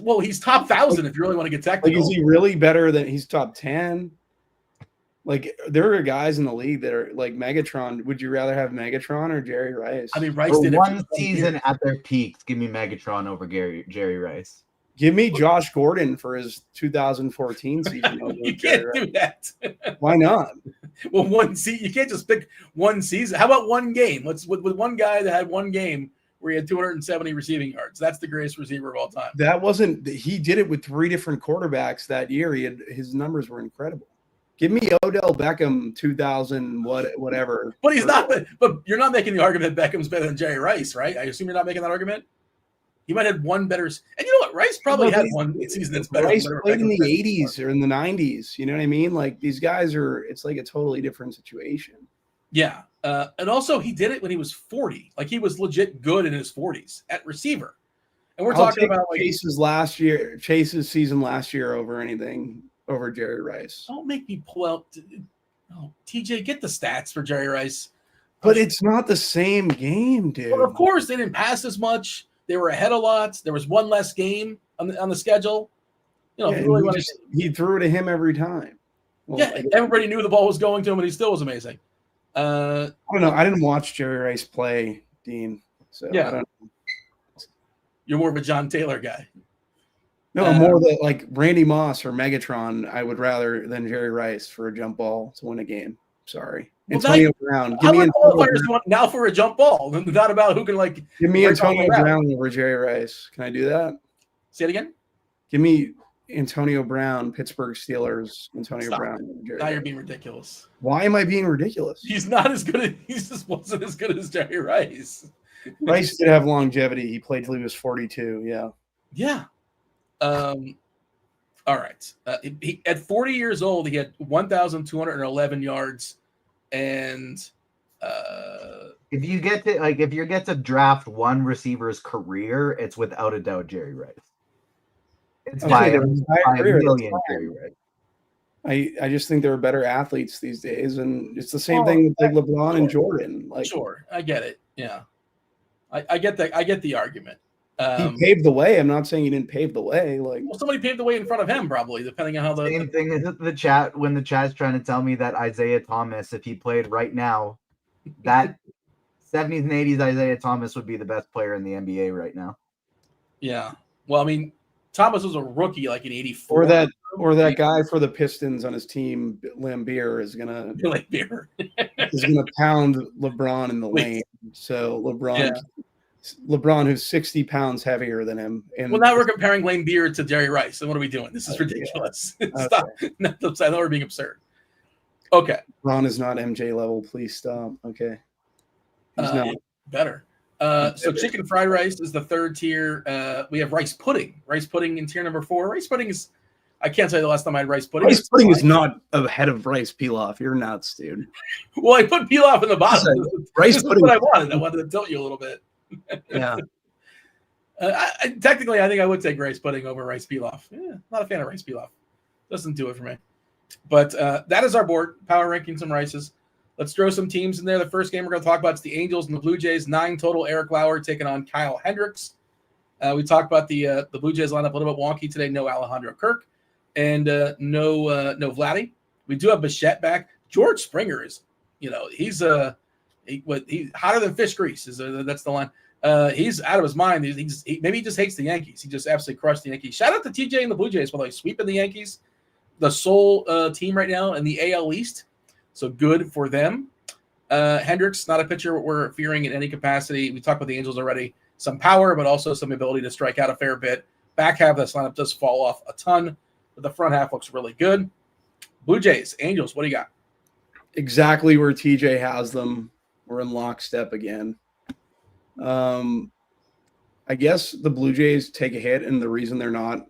Well, he's top 1,000 if you really want to get technical. Like, is he really better than he's top 10? Like, there are guys in the league that are like Megatron. Would you rather have Megatron or Jerry Rice? I mean, Rice for did one season at their peaks. Give me Megatron over Jerry Rice. Give me Josh Gordon for his 2014 season. You can't do that. Why not? Well, you can't just pick one season. How about one game? With one guy that had one game where he had 270 receiving yards. That's the greatest receiver of all time. He did it with 3 different quarterbacks that year. His numbers were incredible. Give me Odell Beckham 2000 whatever. But he's not. But you're not making the argument that Beckham's better than Jerry Rice, right? I assume you're not making that argument. He might have one better. And you know what? Rice probably had one season that's better. Rice played in the 80s or in the 90s. You know what I mean? Like these guys it's like a totally different situation. Yeah. And also he did it when he was 40. Like he was legit good in his 40s at receiver. And we're talking about like Chase's season last year over Jerry Rice. Don't make me pull out. TJ, get the stats for Jerry Rice. But it's not the same game, dude. Well, of course, they didn't pass as much. They were ahead a lot. There was one less game on the schedule. You know, Yeah, if you really he threw to him every time. Well, yeah, everybody knew the ball was going to him, and he still was amazing. I don't know. I didn't watch Jerry Rice play, Dean. So yeah, I don't know. You're more of a John Taylor guy. No, more like Randy Moss or Megatron. I would rather than Jerry Rice for a jump ball to win a game. Sorry, Well, Antonio Brown. How many qualifiers do you want now for a jump ball? Not about who can give me Antonio Brown over Jerry Rice. Can I do that? Say it again. Give me Antonio Brown, Pittsburgh Steelers. Antonio Brown. Now you're being ridiculous. Why am I being ridiculous? He's not as good. He just wasn't as good as Jerry Rice. Rice did have longevity. He played till he was 42. Yeah. Yeah. All right. He at 40 years old, he had 1,211 yards, and if you get to draft one receiver's career, it's without a doubt Jerry Rice. It's by a million Jerry Rice. I just think there are better athletes these days, and it's the same thing with like LeBron and Jordan. Like, sure, I get it. Yeah, I get that. I get the argument. He paved the way. I'm not saying he didn't pave the way. Like, well, somebody paved the way in front of him, probably, depending on how the same thing as the chat when the chat's trying to tell me that Isaiah Thomas, if he played right now, that 70s and 80s Isaiah Thomas would be the best player in the NBA right now. Yeah. Well, I mean, Thomas was a rookie like in '84. Or that guy for the Pistons on his team, Lambeer, is gonna pound LeBron in the lane. So LeBron, who's 60 pounds heavier than him. And well, now we're comparing Lambeer to Jerry Rice. And what are we doing? This is ridiculous. Yeah. Stop. I know we're being absurd. Okay. LeBron is not MJ level. Please stop. Okay. He's not. Better. So chicken fried rice is the third tier. We have rice pudding. Rice pudding in tier number 4. Rice pudding is, I can't tell you the last time I had rice pudding. Rice pudding is not ahead of rice pilaf. You're nuts, dude. Well, I put pilaf in the bottom. Rice pudding. What I wanted. I wanted to tilt you a little bit. Yeah. Technically, I think I would take rice pudding over rice pilaf. Yeah, not a fan of rice pilaf. Doesn't do it for me. But that is our board. Power ranking some rices. Let's throw some teams in there. The first game we're going to talk about is the Angels and the Blue Jays. 9 total. Eric Lauer taking on Kyle Hendricks. We talked about the Blue Jays lineup a little bit wonky today. No Alejandro Kirk and no Vladdy. We do have Bichette back. George Springer is, he's hotter than fish grease. That's the line. He's out of his mind. Maybe he just hates the Yankees. He just absolutely crushed the Yankees. Shout out to TJ and the Blue Jays for like sweeping the Yankees, the sole team right now in the AL East. So good for them. Hendricks, not a pitcher we're fearing in any capacity. We talked about the Angels already. Some power, but also some ability to strike out a fair bit. Back half of this lineup does fall off a ton, but the front half looks really good. Blue Jays, Angels, what do you got? Exactly where TJ has them. We're in lockstep again. I guess the Blue Jays take a hit, and the reason they're not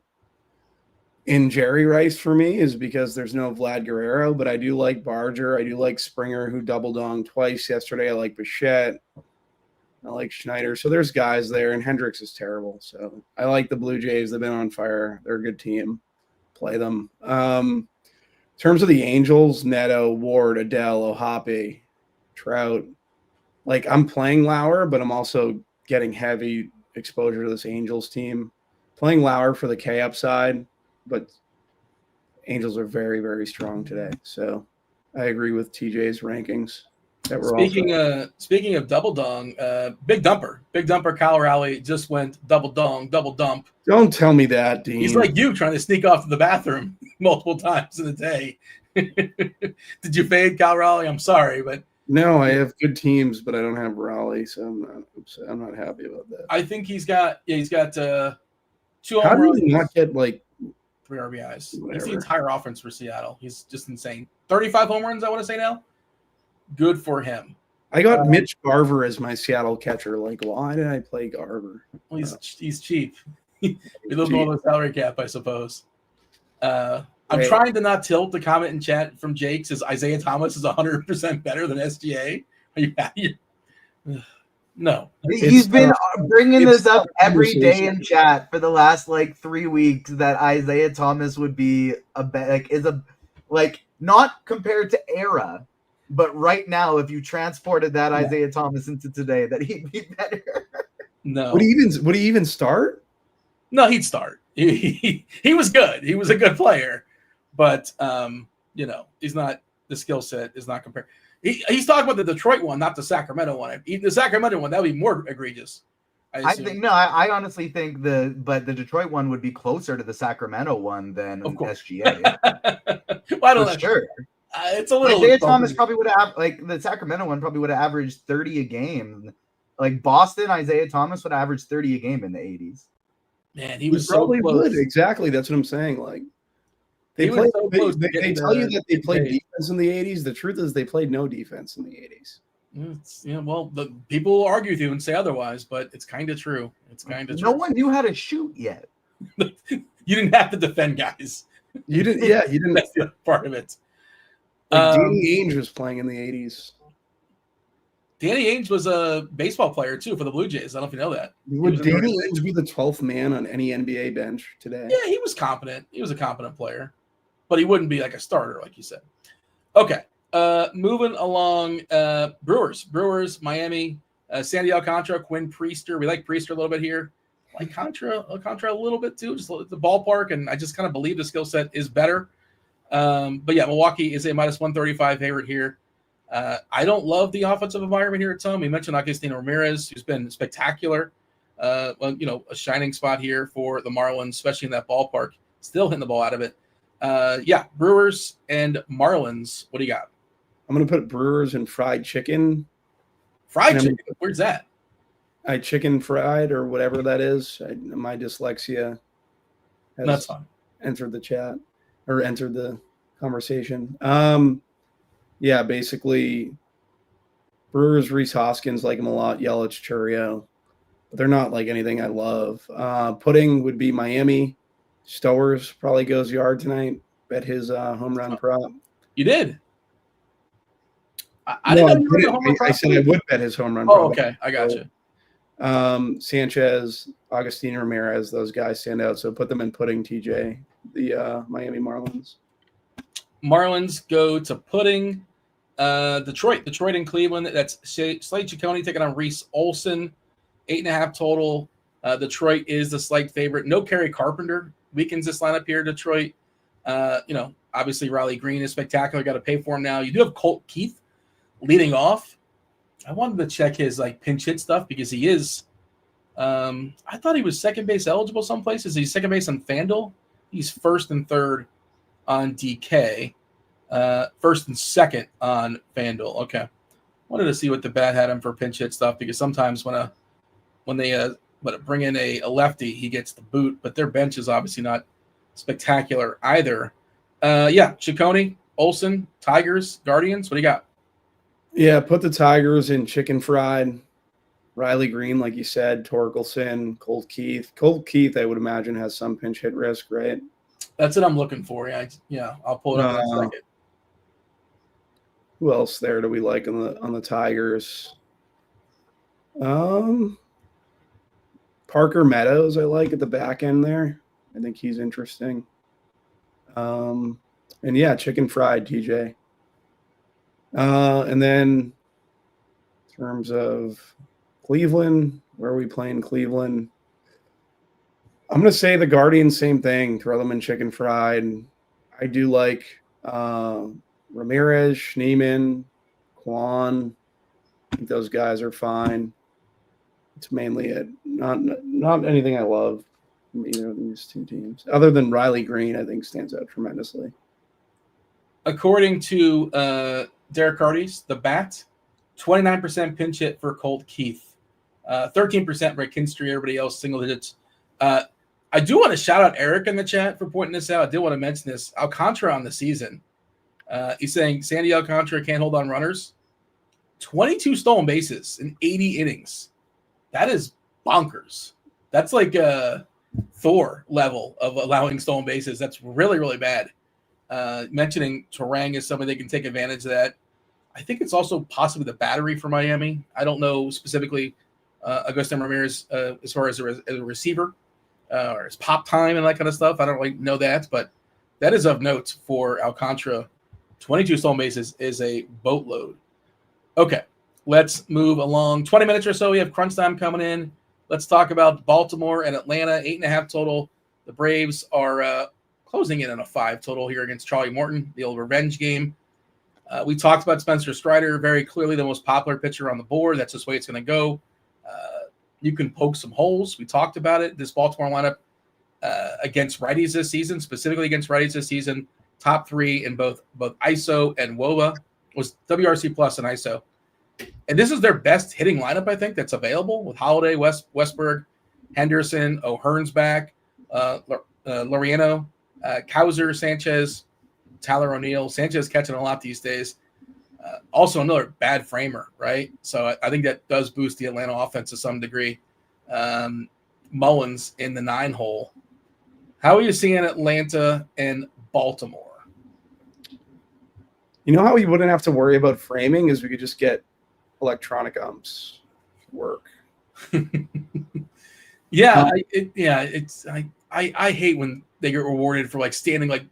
in Jerry Rice for me is because there's no Vlad Guerrero, but I do like Barger. I do like Springer, who double-donged twice yesterday. I like Bichette. I like Schneider. So there's guys there, and Hendricks is terrible. So I like the Blue Jays. They've been on fire. They're a good team. Play them. In terms of the Angels, Neto, Ward, Adele, Ohapi, Trout. Like, I'm playing Lauer, but I'm also getting heavy exposure to this Angels team. Playing Lauer for the K upside, but Angels are very, very strong today. So I agree with TJ's rankings. That were speaking of double dong, big dumper Kyle Rowley just went double dump. Don't tell me that, Dean. He's like you trying to sneak off to the bathroom multiple times in a day. Did you fade Kyle Rowley? I'm sorry, but no, I have good teams, but I don't have Rowley, so I'm not happy about that. I think he's got 2 How home runs. did he not get like 3 RBIs? Whatever. He's the entire offense for Seattle. He's just insane. 35 home runs, I want to say now. Good for him. I got Mitch Garver as my Seattle catcher. Like, why did I play Garver? Well, he's cheap. We live below the salary cap, I suppose. I'm trying to not tilt the comment in chat from Jake says Isaiah Thomas is 100% better than SGA. Are you happy? No. He's been bringing this up every day in chat for the last 3 weeks that Isaiah Thomas would be not compared to era, But right now, if you transported that Isaiah Thomas into today, that he'd be better. No. Would he even start? No, he'd start. He was good. He was a good player, but he's not. The skill set is not compared. He's talking about the Detroit one, not the Sacramento one. The Sacramento one, that would be more egregious. I honestly think the Detroit one would be closer to the Sacramento one than SGA. Well, I don't know. Sure. It's a little. Isaiah Thomas probably would have the Sacramento one probably would have averaged 30 a game. Like Boston, Isaiah Thomas would average 30 a game in the 80s. Man, he was probably so close. Would. Exactly. That's what I'm saying. Like they tell you that they played defense in the 80s. The truth is they played no defense in the 80s. Well, the people will argue with you and say otherwise, but it's kind of true. No one knew how to shoot yet. You didn't have to defend guys. You didn't. Yeah, you didn't. That's the other part of it. Danny Ainge was playing in the 80s. Danny Ainge was a baseball player too for the Blue Jays. I don't know if you know that. Would Danny Ainge be the 12th man on any NBA bench today? Yeah, he was competent. He was a competent player, but he wouldn't be like a starter, like you said. Okay, moving along. Brewers, Miami, Sandy Alcantara, Quinn Priester. We like Priester a little bit here. Like Alcantara a little bit too, just the ballpark, and I just kind of believe the skill set is better. But yeah, Milwaukee is a minus 135 favorite here. I don't love the offensive environment here at some. We mentioned Agustin Ramirez, who's been spectacular. A shining spot here for the Marlins, especially in that ballpark. Still hitting the ball out of it. Brewers and Marlins. What do you got? I'm going to put Brewers and fried chicken. Fried chicken? Where's that? Chicken fried or whatever that is. My dyslexia has That's fine. Entered the chat or entered the conversation. Yeah, basically, Brewers, Rhys Hoskins, like him a lot. Yelich, Churio, but they're not like anything I love. Pudding would be Miami. Stowers probably goes yard tonight. Bet his home run prop. You did? I said I would bet his home run prop. Oh, okay. I got you. Sanchez, Agustin Ramirez, those guys stand out. So put them in Pudding, TJ, the Miami Marlins. Marlins go to Pudding. Detroit and Cleveland. That's Slade Ciccone taking on Reese Olson. 8.5 total. Detroit is the slight favorite. No Kerry Carpenter. Weakens this lineup here, Detroit. Obviously Riley Green is spectacular. Got to pay for him now. You do have Colt Keith leading off. I wanted to check his pinch hit stuff because he is. I thought he was second base eligible some places. He's second base on FanDuel. He's first and third on DK, first and second on FanDuel. Okay, wanted to see what the bat had him for pinch hit stuff because sometimes when they bring in a lefty, he gets the boot, but their bench is obviously not spectacular either. Ciccone, Olson, Tigers, Guardians. What do you got? Yeah, put the Tigers in chicken fried. Riley Green, like you said, Torkelson, Colt Keith. Colt Keith, I would imagine, has some pinch hit risk, right? That's what I'm looking for. Yeah, I'll pull it up in a second. Who else there do we like on the Tigers? Parker Meadows, I like at the back end there. I think he's interesting. And yeah, chicken fried, TJ. And then in terms of Cleveland, where are we playing Cleveland? I'm going to say the Guardians, same thing. Throw them in chicken fried. I do like Ramirez, Schneemann, Kwan. I think those guys are fine. It's mainly it. Not anything I love from either of these two teams. Other than Riley Green, I think stands out tremendously. According to Derek Hardy's, the bat, 29% pinch hit for Colt Keith, 13% Rick Kinstry, everybody else single digits. I do want to shout out Eric in the chat for pointing this out. I did want to mention this. Alcantara on the season. He's saying Sandy Alcantara can't hold on runners. 22 stolen bases in 80 innings. That is bonkers. That's like a Thor level of allowing stolen bases. That's really, really bad. Mentioning Turang is somebody they can take advantage of that. I think it's also possibly the battery for Miami. I don't know specifically Agustin Ramirez as far as a receiver or his pop time and that kind of stuff. I don't really know that, but that is of note for Alcantara. 22 stolen bases is a boatload. Okay, let's move along. 20 minutes or so. We have crunch time coming in. Let's talk about Baltimore and Atlanta. 8.5 total. The Braves are closing in on a 5 total here against Charlie Morton, the old revenge game. We talked about Spencer Strider, very clearly the most popular pitcher on the board. That's just the way it's going to go. You can poke some holes. We talked about it. This Baltimore lineup against righties this season, specifically against righties this season, top 3 in both ISO and WOBA, was WRC plus and ISO. And this is their best hitting lineup, I think, that's available with Holiday, Westberg, Henderson, O'Hearn's back, Laureano, Cowser, Sanchez, Tyler O'Neill. Sanchez catching a lot these days. Also another bad framer, right? So I think that does boost the Atlanta offense to some degree. Mullins in the 9 hole. How are you seeing Atlanta and Baltimore? You know how we wouldn't have to worry about framing is we could just get electronic umps to work. Yeah, I hate when they get rewarded for like standing like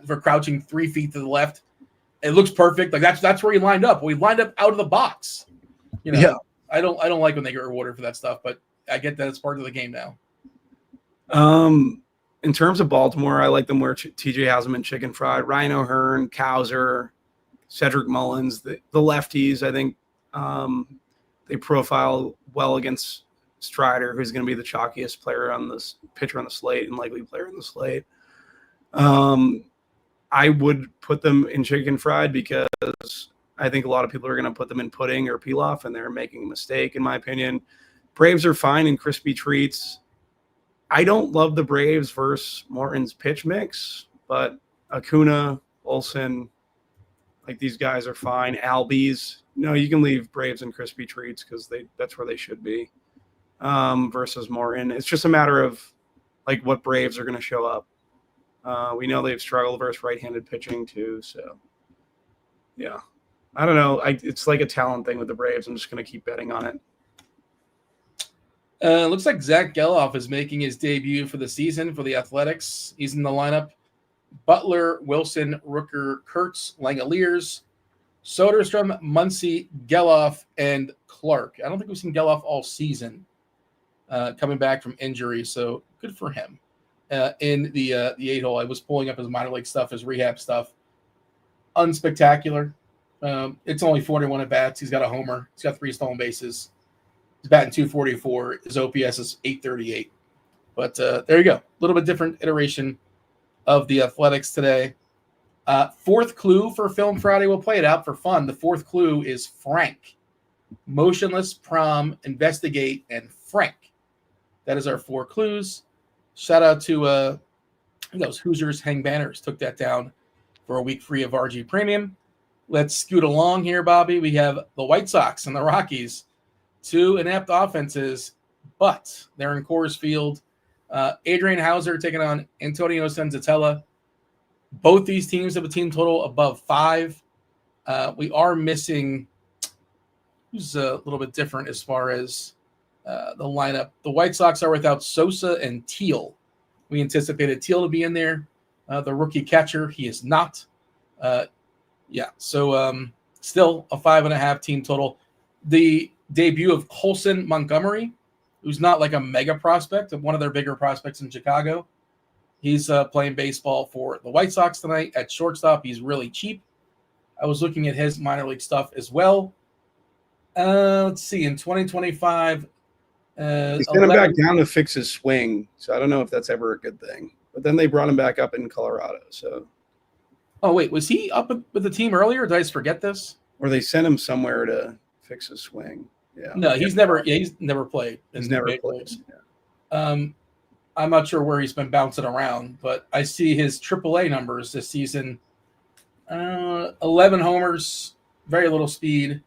for crouching 3 feet to the left. It looks perfect. Like that's where he lined up. We lined up out of the box. You know, Yeah. I don't like when they get rewarded for that stuff, but I get that it's part of the game now. In terms of Baltimore, I like them where TJ has them in chicken fried. Ryan O'Hearn, Cowser, Cedric Mullins, the lefties. I think they profile well against Strider, who's going to be the chalkiest player on this pitcher on the slate and likely player on the slate. I would put them in chicken fried because I think a lot of people are going to put them in pudding or pilaf, and they're making a mistake, in my opinion. Braves are fine in crispy treats. I don't love the Braves versus Morton's pitch mix, but Acuna, Olsen, like these guys are fine. Albies, no, you can leave Braves in crispy treats because that's where they should be. Versus Morton, it's just a matter of like what Braves are going to show up. We know they've struggled versus right-handed pitching too, so yeah, I don't know. It's like a talent thing with the Braves. I'm just going to keep betting on it. Looks like Zach Geloff is making his debut for the season for the Athletics. He's in the lineup. Butler, Wilson, Rooker, Kurtz, Langoliers, Soderstrom, Muncy, Geloff, and Clark. I don't think we've seen Geloff all season coming back from injury, so good for him. In the 8 hole, I was pulling up his minor league stuff, his rehab stuff. Unspectacular. It's only 41 at bats. He's got a homer. He's got 3 stolen bases. He's batting 244. His OPS is 838. But there you go. A little bit different iteration of the Athletics today. 4th clue for Film Friday. We'll play it out for fun. The 4th clue is Frank. Motionless, Prom, Investigate, and Frank. That is our 4 clues. Shout out to those Hoosiers Hang Banners. Took that down for a week free of RG Premium. Let's scoot along here, Bobby. We have the White Sox and the Rockies. 2 inept offenses, but they're in Coors Field. Adrian Hauser taking on Antonio Senzatella. Both these teams have a team total above 5. We are missing who's a little bit different as far as the lineup. The White Sox are without Sosa and Teal. We anticipated Teal to be in there. The rookie catcher, he is not. So still a 5.5 team total. The debut of Colson Montgomery, who's not like a mega prospect, one of their bigger prospects in Chicago. He's playing baseball for the White Sox tonight at shortstop. He's really cheap. I was looking at his minor league stuff as well. Let's see, in 2025. He sent him back down to fix his swing, so I don't know if that's ever a good thing. But then they brought him back up in Colorado. So, oh wait, was he up with the team earlier? Did I just forget this? Or they sent him somewhere to fix his swing. Yeah. No, he's never played. He's never played. Yeah. I'm not sure where he's been bouncing around, but I see his AAA numbers this season. 11 homers, very little speed,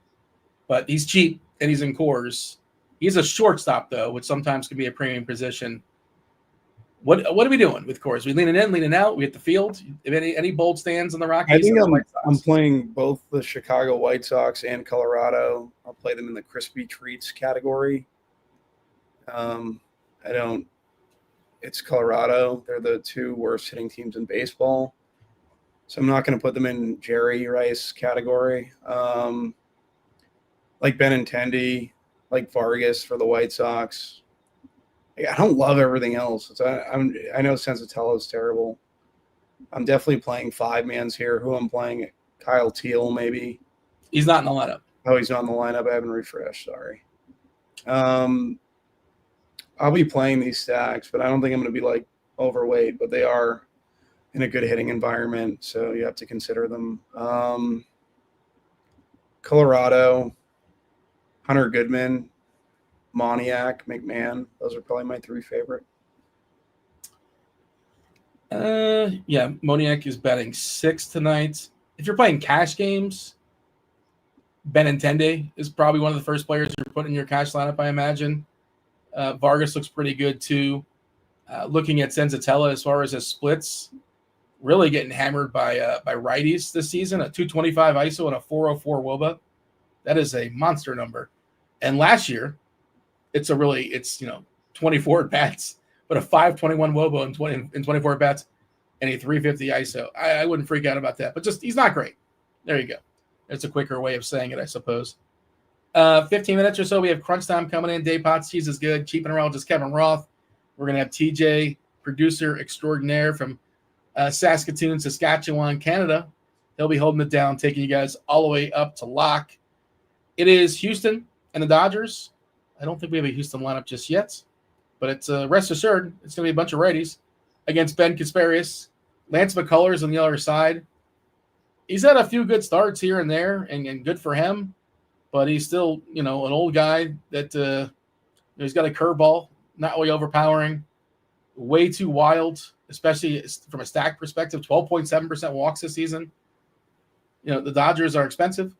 but he's cheap and he's in Coors. He's a shortstop though, which sometimes can be a premium position. What are we doing with Coors? We leaning in, leaning out. We hit the field. If any bold stands on the Rockies? I think I'm playing both the Chicago White Sox and Colorado. I'll play them in the crispy treats category. It's Colorado. They're the 2 worst hitting teams in baseball. So I'm not going to put them in Jerry Rice category. Like Benintendi, like Vargas for the White Sox. I don't love everything else. I know Sensatello is terrible. I'm definitely playing 5-mans here. Who I'm playing? Kyle Teal, maybe. He's not in the lineup. Oh, he's not in the lineup. I haven't refreshed. Sorry. I'll be playing these stacks, but I don't think I'm going to be like overweight. But they are in a good hitting environment, so you have to consider them. Colorado, Hunter Goodman, Moniak, McMahon. Those are probably my 3 favorite. Yeah, Moniak is betting 6 tonight. If you're playing cash games, Benintendi is probably one of the first players you're putting in your cash lineup, I imagine. Vargas looks pretty good too. Looking at Senzatella as far as his splits, really getting hammered by righties this season. A 225 ISO and a 404 WOBA. That is a monster number. And last year, it's 24 at bats, but a 521 WOBA in 24 at bats and a 350 ISO. I wouldn't freak out about that, but just he's not great. There you go. It's a quicker way of saying it, I suppose. 15 minutes or so, we have crunch time coming in. Day Potts, Cheese is Good. Cheap and around, just Kevin Roth. We're going to have TJ, producer extraordinaire from Saskatoon, Saskatchewan, Canada. He'll be holding it down, taking you guys all the way up to lock. It is Houston and the Dodgers. I don't think we have a Houston lineup just yet, but it's rest assured it's going to be a bunch of righties against Ben Kasparius. Lance McCullers on the other side. He's had a few good starts here and there, and good for him, but he's still, an old guy that he's got a curveball, not really overpowering, way too wild, especially from a stack perspective. 12.7% walks this season. The Dodgers are expensive.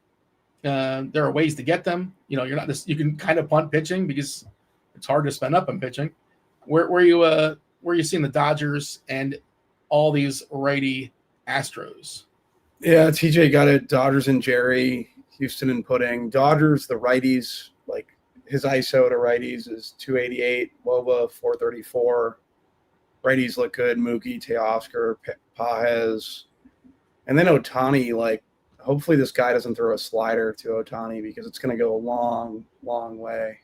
There are ways to get them. You're not this. You can kind of punt pitching because it's hard to spend up on pitching. Where are you seeing the Dodgers and all these righty Astros? Yeah, TJ got it. Dodgers and Jerry, Houston and Pudding. Dodgers, the righties, like his ISO to righties is 288, Woba 434. Righties look good. Mookie, Teoscar, Pajes. And then Ohtani, hopefully this guy doesn't throw a slider to Ohtani because it's going to go a long, long way.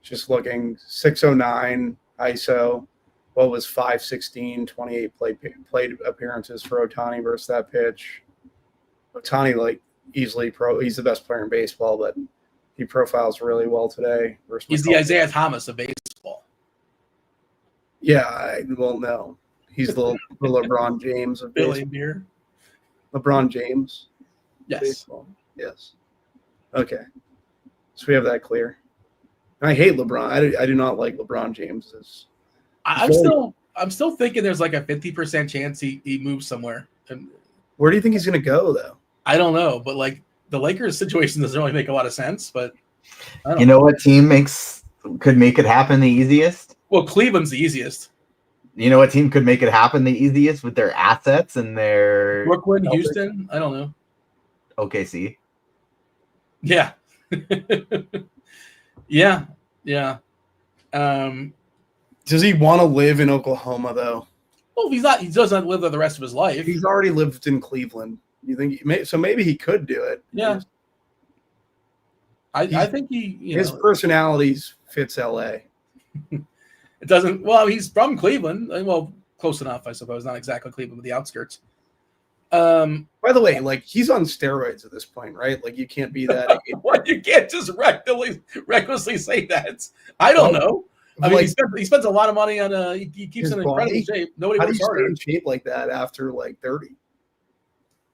Just looking, 609 ISO. What was 516, 28 plate appearances for Ohtani versus that pitch. Ohtani, easily he's the best player in baseball, but he profiles really well today. He's the Isaiah Thomas of baseball. Yeah, no. He's the LeBron James of Billy baseball. Beer. LeBron James. Yes. Baseball. Yes. Okay. So we have that clear. And I hate LeBron. I do not like LeBron James. I'm still thinking there's like a 50% chance he moves somewhere. And where do you think he's going to go, though? I don't know, but the Lakers situation doesn't really make a lot of sense. But you know what team could make it happen the easiest? Well, Cleveland's the easiest. You know what team could make it happen the easiest with their assets and their Brooklyn, Houston? I don't know. OKC. Yeah. Yeah. Does he want to live in Oklahoma, though? Well, he doesn't live there the rest of his life. He's already lived in Cleveland. You think so? Maybe he could do it. Yeah. I think his personality fits LA. It doesn't. Well, he's from Cleveland. Well, close enough, I suppose. Not exactly Cleveland, but the outskirts. By the way, he's on steroids at this point, right? You can't be that. What? You can't just recklessly say that. I don't know. I mean, he spends a lot of money on. He keeps in incredible shape. Nobody works harder. How do you stay in shape like that after 30?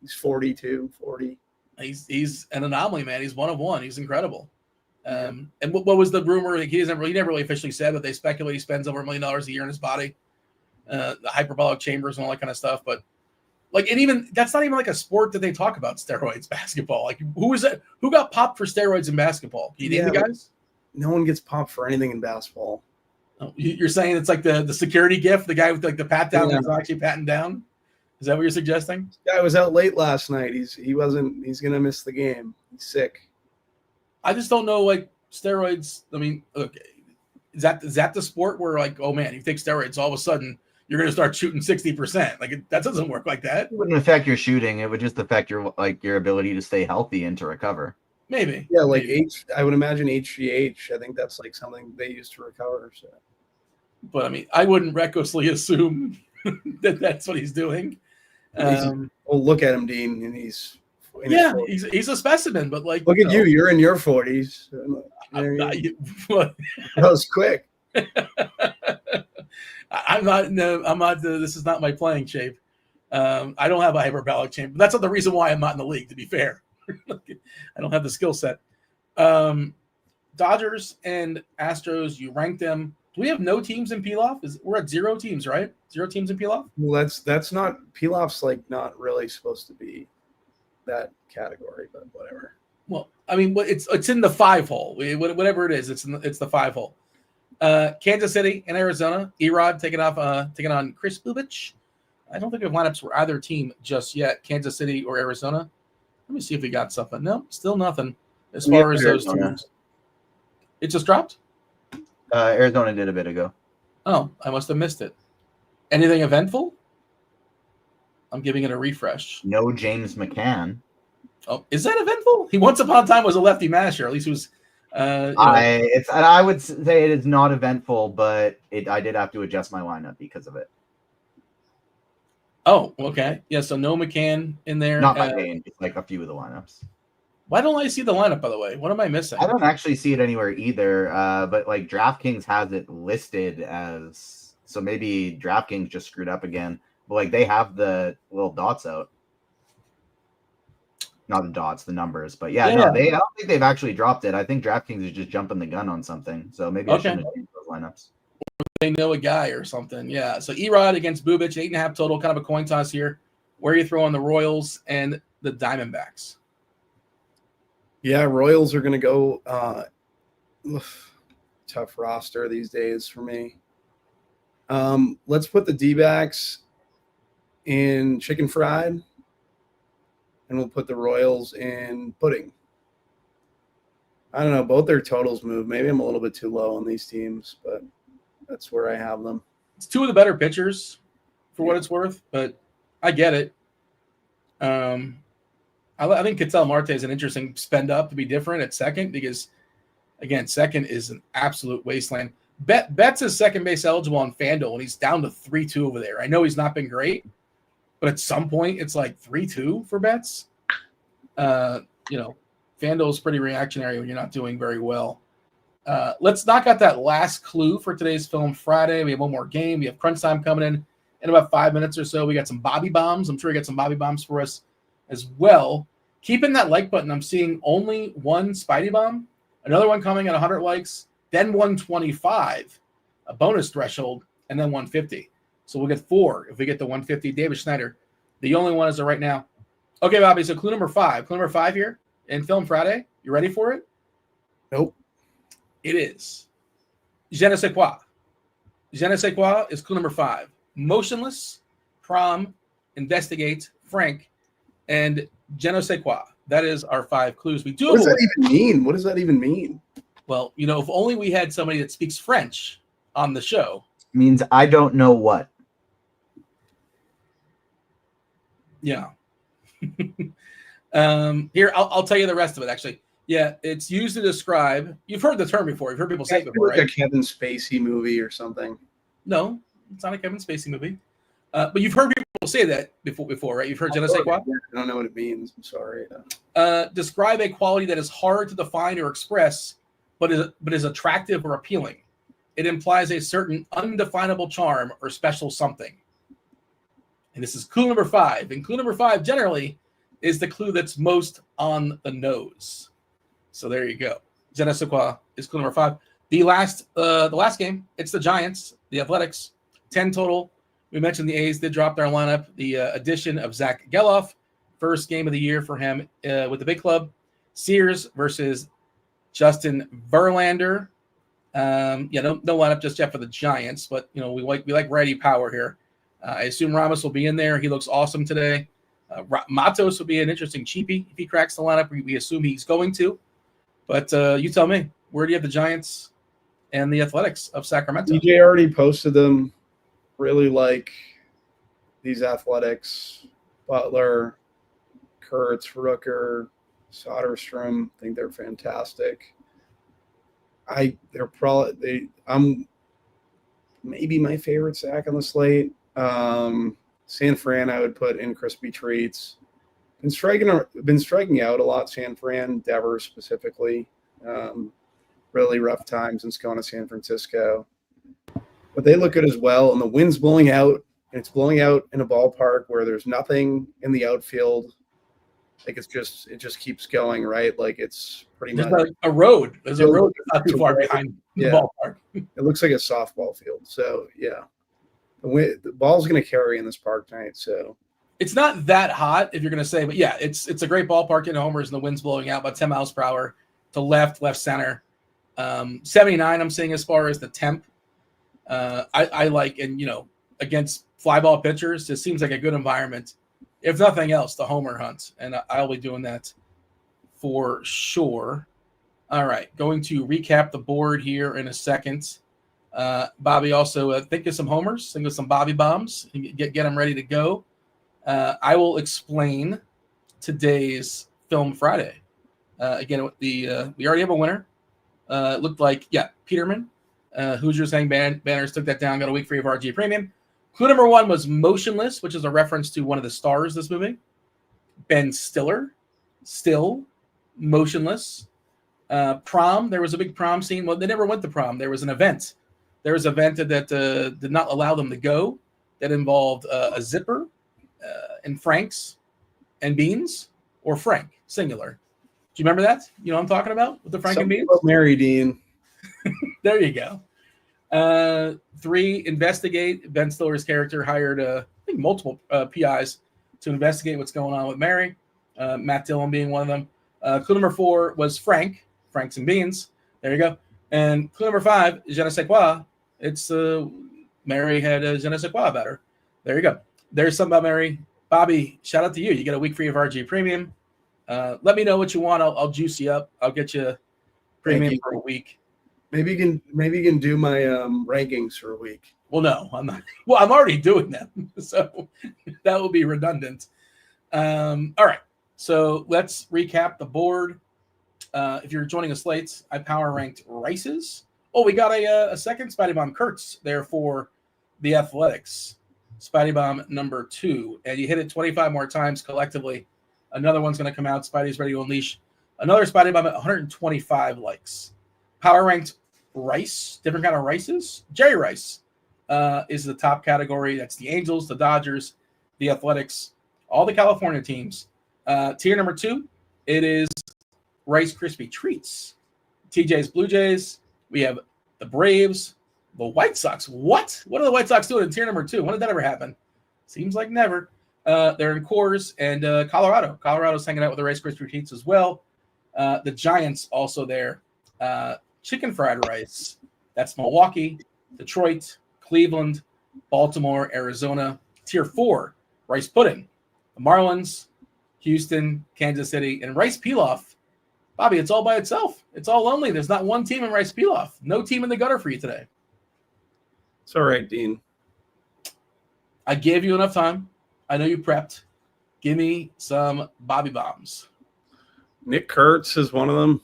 He's 42, 40. He's an anomaly, man. He's one of one. He's incredible. And what was the rumor? He never really officially said, but they speculate he spends over $1 million a year in his body, the hyperbolic chambers and all that kind of stuff. But and even that's not even a sport that they talk about. Steroids, basketball. Who is it? Who got popped for steroids in basketball? Can you name the guys? No one gets popped for anything in basketball. Oh, you're saying it's like the security gift, the guy with the pat down is actually patting down. Is that what you're suggesting? This guy was out late last night. He's gonna miss the game. He's sick. I just don't know, steroids. I mean, okay, is that the sport where oh man, you take steroids, all of a sudden you're going to start shooting 60%. Like that doesn't work like that. It wouldn't affect your shooting. It would just affect your ability to stay healthy and to recover. Maybe. Yeah, like maybe. I would imagine HGH. I think that's like something they use to recover. So. But I mean, I wouldn't recklessly assume that that's what he's doing. Well, look at him, Dean, and he's a specimen. But like, look at you, you're in your 40s. That was quick. I'm not. No, I'm not. This is not my playing shape. I don't have a hyperbolic chamber. That's not the reason why I'm not in the league. To be fair, I don't have the skill set. Dodgers and Astros. You rank them. Do we have no teams in Pilaf? We're at 0 teams, right? 0 teams in Pilaf. Well, that's not Pilaf's like not really supposed to be that category, but whatever. Well, I mean, it's in the 5 hole. Whatever it is, it's the 5 hole. Kansas City and Arizona. Erod taking on Chris Bubich. I don't think we have lineups for either team just yet. Kansas City or Arizona. Let me see if we got something. No, still nothing as far as those teams. It just dropped. Arizona did a bit ago. Oh, I must have missed it. Anything eventful? I'm giving it a refresh. No James McCann. Oh, is that eventful? He once upon a time was a lefty masher. At least he was. I would say it is not eventful, but I did have to adjust my lineup because of it. Oh, okay. Yeah, so no McCann in there. Not my main, just like a few of the lineups. Why don't I see the lineup, by the way? What am I missing? I don't actually see it anywhere either, but like DraftKings has it listed as, so maybe DraftKings just screwed up again. But like they have the little dots out. Not the dots, the numbers. But I don't think they've actually dropped it. I think DraftKings is just jumping the gun on something. So maybe I shouldn't have changed those lineups. They know a guy or something. Yeah. So Erod against Bubich, 8.5 total, kind of a coin toss here. Where are you throwing the Royals and the Diamondbacks? Yeah, Royals are going to go tough roster these days for me. Let's put the D-backs in chicken fried, and we'll put the Royals in pudding. I don't know. Both their totals move. Maybe I'm a little bit too low on these teams, but that's where I have them. It's 2 of the better pitchers for what it's worth, but I get it. I think Ketel Marte is an interesting spend up to be different at second because, again, second is an absolute wasteland. Betts is second base eligible on FanDuel, and he's down to 3-2 over there. I know he's not been great, but at some point it's like 3-2 for Betts. FanDuel is pretty reactionary when you're not doing very well. Let's knock out that last clue for today's Film Friday. We have one more game. We have crunch time coming in about 5 minutes or so. We got some Bobby Bombs. I'm sure you got some Bobby Bombs for us as well. Keeping that like button, I'm seeing only one Spidey Bomb, another one coming at 100 likes, then 125, a bonus threshold, and then 150. So we'll get 4 if we get the 150. David Schneider, the only one as of right now. Okay, Bobby, so clue number 5. Clue number 5 here in Film Friday. You ready for it? Nope. It is Je ne sais quoi. Je ne sais quoi is clue number 5. Motionless, Prom, Investigate, Frank, and Je ne sais quoi. That is our 5 clues. We do. What does that even mean? What does that even mean? Well, if only we had somebody that speaks French on the show. It means I don't know what. Yeah. Here, I'll tell you the rest of it, actually. Yeah, it's used to describe. You've heard the term before. You've heard people say it before, like right? A Kevin Spacey movie or something. No, it's not a Kevin Spacey movie. But you've heard people say that before, right? You've heard Je ne sais quoi? I don't know what it means. I'm sorry. Describe a quality that is hard to define or express, but is attractive or appealing. It implies a certain undefinable charm or special something. And this is clue number 5. And clue number 5 generally is the clue that's most on the nose. So there you go. Je ne sais quoi is clue number 5. The last game, it's the Giants, the Athletics, 10 total. We mentioned the A's did drop their lineup. The addition of Zach Geloff, first game of the year for him with the big club. Sears versus Justin Verlander. No lineup just yet for the Giants, but we like righty power here. I assume Ramos will be in there. He looks awesome today. Matos will be an interesting cheapie if he cracks the lineup. We assume he's going to. But you tell me, where do you have the Giants and the Athletics of Sacramento? DJ already posted them really like these Athletics, Butler, Kurtz, Rooker, Soderstrom. I think they're fantastic. I'm maybe my favorite stack on the slate. San Fran, I would put in crispy treats. Been striking out a lot. San Fran, Devers specifically. Really rough time since going to San Francisco, but they look good as well. And the wind's blowing out, and it's blowing out in a ballpark where there's nothing in the outfield. Like it just keeps going, right? Like it's pretty much like a road. There's a road that's not too far behind the ballpark. It looks like a softball field. So yeah, the ball's going to carry in this park tonight. So it's not that hot if you're going to say, but yeah, it's a great ballpark in homers, and the wind's blowing out about 10 miles per hour to left center. 79 I'm seeing as far as the temp. I like, and against fly ball pitchers, it seems like a good environment. If nothing else, the homer hunt, and I'll be doing that for sure. All right, going to recap the board here in a second. Bobby, also think of some homers, think of some Bobby bombs, and get them ready to go. I will explain today's Film Friday. Again, we already have a winner. It looked like, Peterman. Hoosiers hang banners, took that down, got a week free of RG Premium. Clue number 1 was Motionless, which is a reference to one of the stars of this movie. Ben Stiller, Still, Motionless. Prom, there was a big prom scene. Well, they never went to prom. There was an event. There was an event that did not allow them to go that involved a zipper and Franks and beans, or Frank, singular. Do you remember that? You know what I'm talking about with the Frank and beans? Mary Dean. There you go. 3, investigate. Ben Stiller's character hired, I think, multiple PIs to investigate what's going on with Mary. Matt Dillon being one of them. Clue number 4 was Franks and beans. There you go. And clue number 5, je ne sais quoi. It's Mary had a je ne sais quoi about her. There you go. There's something about Mary. Bobby, shout out to you. You get a week free of RG Premium. Let me know what you want. I'll juice you up. I'll get you premium for a week. Maybe you can do my rankings for a week. Well, no, I'm not. Well, I'm already doing them, so that will be redundant. All right, so let's recap the board. If you're joining us late, I power ranked Rice's. Oh, we got a second Spidey Bomb Kurtz there for the Athletics. Spidey Bomb number 2, and you hit it 25 more times collectively. Another one's going to come out. Spidey's ready to unleash. Another Spidey Bomb at 125 likes. Power ranked Rice, different kind of Rices. Jerry Rice is the top category. That's the Angels, the Dodgers, the Athletics, all the California teams. Tier number 2, it is Rice Krispie Treats. TJ's Blue Jays. We have the Braves, the White Sox. What are the White Sox doing in tier number 2? When did that ever happen? Seems like never. They're in Coors, and Colorado. Colorado's hanging out with the Rice Krispie Treats as well. The Giants also there. Chicken fried rice. That's Milwaukee, Detroit, Cleveland, Baltimore, Arizona. Tier 4, rice pudding. The Marlins, Houston, Kansas City, and rice pilaf. Bobby, it's all by itself. It's all lonely. There's not one team in rice pilaf. No team in the gutter for you today. It's all right, Dean. I gave you enough time. I know you prepped. Give me some Bobby bombs. Nick Kurtz is one of them.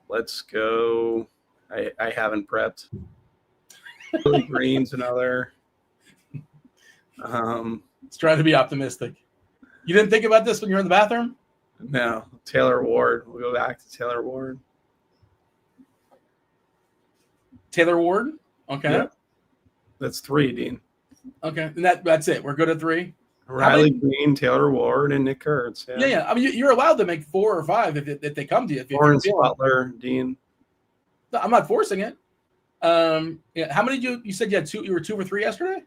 Let's go. I haven't prepped. Billy Green's another. Let's try to be optimistic. You didn't think about this when you were in the bathroom? No. Taylor Ward. We'll go back to Taylor Ward. Taylor Ward? Okay. Yeah. That's 3, Dean. Okay. And that's it. We're good at 3? Riley Green, Taylor Ward, and Nick Kurtz. Yeah. I mean, you're allowed to make 4 or 5 if they come to you. Lawrence Butler, Dean. No, I'm not forcing it. Yeah. How many did you said you had 2? You were 2 for 3 yesterday?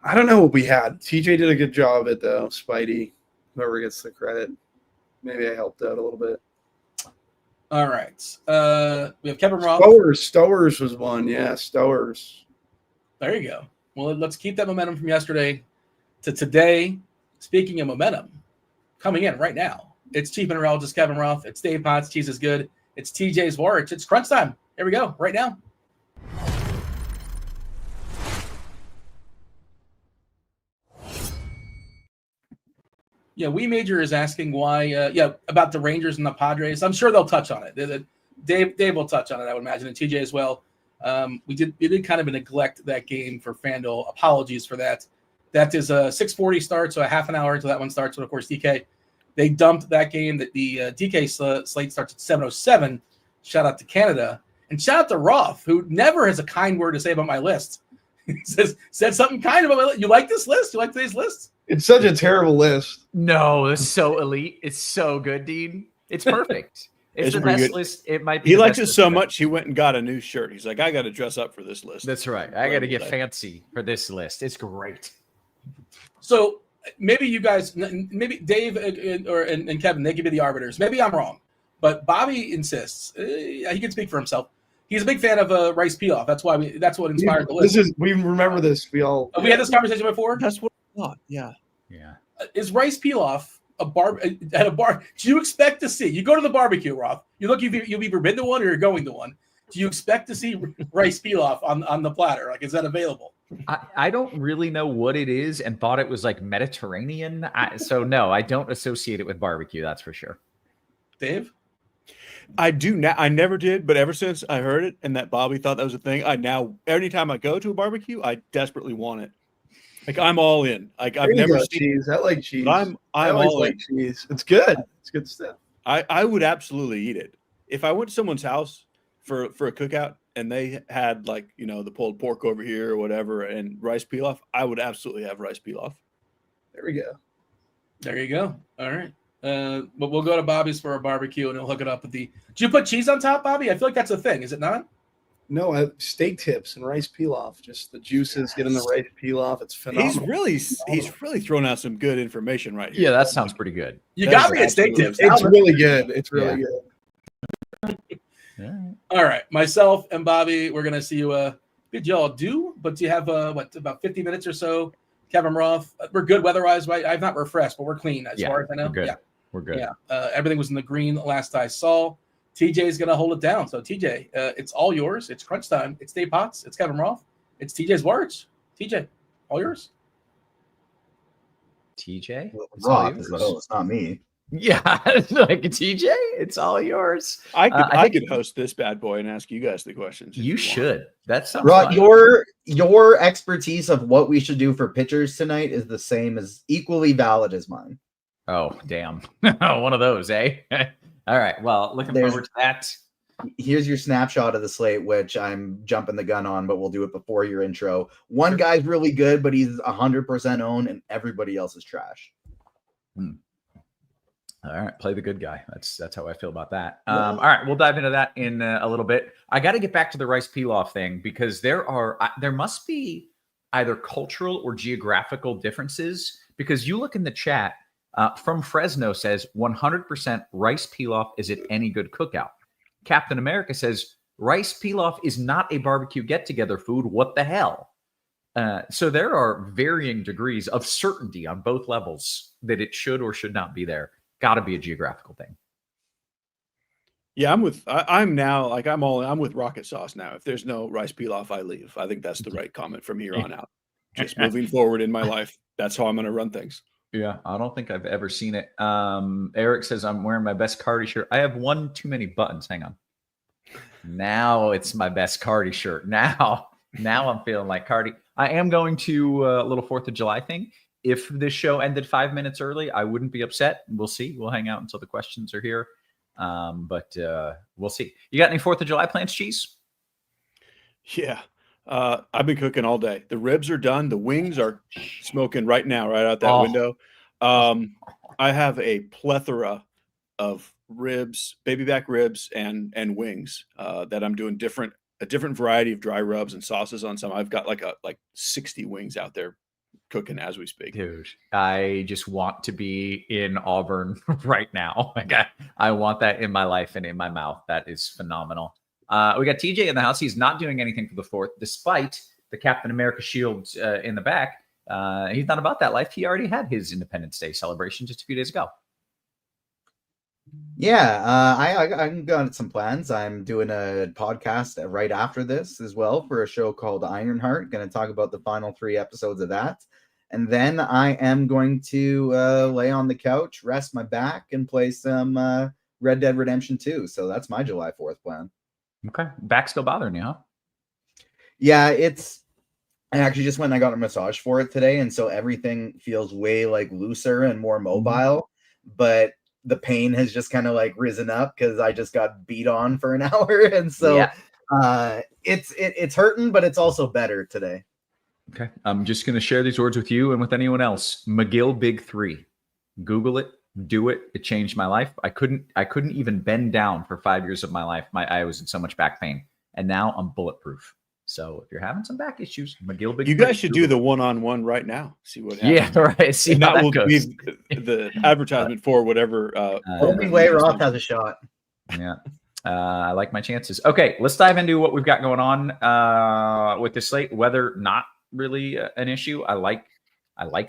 I don't know what we had. TJ did a good job of it, though. Spidey, whoever gets the credit. Maybe I helped out a little bit. All right. We have Kevin Roth. Stowers was one. Yeah, Stowers. There you go. Well, let's keep that momentum from yesterday to today. Speaking of momentum, coming in right now, it's Chief Mineralogist Kevin Roth. It's Dave Potts. Cheese is good. It's TJ Zwarych. It's crunch time. Here we go, right now. Yeah, We Major is asking why, about the Rangers and the Padres. I'm sure they'll touch on it. Dave will touch on it, I would imagine, and TJ as well. We did kind of neglect that game for FanDuel. Apologies for that. That is a 6:40 start, so a half an hour until that one starts. But of course, DK, they dumped that game. That the DK slate starts at 7:07. Shout out to Canada and shout out to Roth, who never has a kind word to say about my list. He said something kind about my list. You like this list? You like today's list? It's such a terrible list. No, it's so elite. It's so good, Dean. It's perfect. It's the best list. It might be. He likes it so much, he went and got a new shirt. He's like, I got to dress up for this list. That's right. I got to get fancy for this list. It's great. So maybe you guys, maybe Dave and Kevin, they can be the arbiters. Maybe I'm wrong, but Bobby insists. He can speak for himself. He's a big fan of Rice Pilaf. That's what inspired the list. We remember this. We had this conversation before. That's what I thought. Yeah. Is Rice Pilaf at a bar? Do you expect to see? You go to the barbecue, Roth. You've either been to one or you're going to one. Do you expect to see Rice Pilaf on the platter? Like, is that available? I don't really know what it is and thought it was like Mediterranean. So no, I don't associate it with barbecue. That's for sure. Dave? I do now. I never did, but ever since I heard it and that Bobby thought that was a thing, anytime I go to a barbecue, I desperately want it. Like, I'm all in. Like, I've never seen cheese. I like cheese. I'm all in. Cheese. It's good. It's good stuff. I would absolutely eat it. If I went to someone's house for a cookout and they had, like, the pulled pork over here or whatever and rice pilaf, I would absolutely have rice pilaf. There we go. There you go. All right. But we'll go to Bobby's for a barbecue and he'll hook it up with the. Do you put cheese on top, Bobby? I feel like that's a thing. Is it not? No, I have steak tips and rice pilaf. Just the juices get in the rice pilaf. It's phenomenal. He's really thrown out some good information right here. Yeah, that sounds pretty good. You got me at steak tips. It's really good. It's really good. All right, myself and Bobby, we're gonna see you. Did y'all do? But do you have about 50 minutes or so? Kevin Roth, we're good weather-wise, right? I've not refreshed, but we're clean as far as I know. We're good. Yeah, we're good. Yeah, everything was in the green last I saw. TJ is gonna hold it down. So TJ, it's all yours. It's crunch time. It's Dave Potts. It's Kevin Roth. It's TJ's words. TJ, all yours. TJ, Roth, it's not me. Yeah, like TJ, it's all yours. I could host this bad boy and ask you guys the questions. You should. That's Roth, your expertise of what we should do for pitchers tonight is the same as equally valid as mine. Oh, damn. One of those, eh? All right. Well, looking forward to that. Here's your snapshot of the slate, which I'm jumping the gun on, but we'll do it before your intro. One guy's really good, but he's 100% owned, and everybody else is trash. All right, play the good guy. That's how I feel about that. All right, we'll dive into that in a little bit. I got to get back to the rice pilaf thing because there must be either cultural or geographical differences. Because you look in the chat, from Fresno says 100% rice pilaf is at any good cookout. Captain America says rice pilaf is not a barbecue get-together food. What the hell? So there are varying degrees of certainty on both levels that it should or should not be there. Got to be a geographical thing. Yeah, I'm with rocket sauce now. If there's no rice pilaf, I leave. I think that's the right comment from here on out. Just moving forward in my life, that's how I'm going to run things. Yeah, I don't think I've ever seen it. Eric says I'm wearing my best Cardi shirt. I have one too many buttons. Hang on. Now it's my best Cardi shirt. Now I'm feeling like Cardi. I am going to a little 4th of July thing. If this show ended 5 minutes early, I wouldn't be upset. We'll see. We'll hang out until the questions are here. But we'll see. You got any 4th of July plans, Cheese? Yeah. I've been cooking all day. The ribs are done. The wings are smoking right now, right out that window. I have a plethora of ribs, baby back ribs and wings that I'm doing a different variety of dry rubs and sauces on some. I've got like 60 wings out there cooking as we speak. Dude, I just want to be in Auburn right now. Like I want that in my life and in my mouth. That is phenomenal. We got TJ in the house. He's not doing anything for the 4th, despite the Captain America shield in the back. He's not about that life. He already had his Independence Day celebration just a few days ago. Yeah, I got some plans. I'm doing a podcast right after this as well for a show called Ironheart. Going to talk about the final 3 episodes of that. And then I am going to lay on the couch, rest my back, and play some Red Dead Redemption 2. So that's my July 4th plan. Okay. Back still bothering you, huh? Yeah, I actually just went and I got a massage for it today, and so everything feels way like looser and more mobile, but the pain has just kind of like risen up because I just got beat on for an hour, and so it's hurting, but it's also better today. Okay. I'm just going to share these words with you and with anyone else. McGill Big 3. Google it, do it. It changed my life. I couldn't even bend down for 5 years of my life. I was in so much back pain, and now I'm bulletproof. So if you're having some back issues, McGill Big 3. You guys should do the one-on-one right now. See what happens. Yeah, right. See and how that that will goes. be the advertisement for whatever. Only way Roth has a shot. Yeah. I like my chances. Okay, let's dive into what we've got going on with this slate. Weather, not really an issue. I like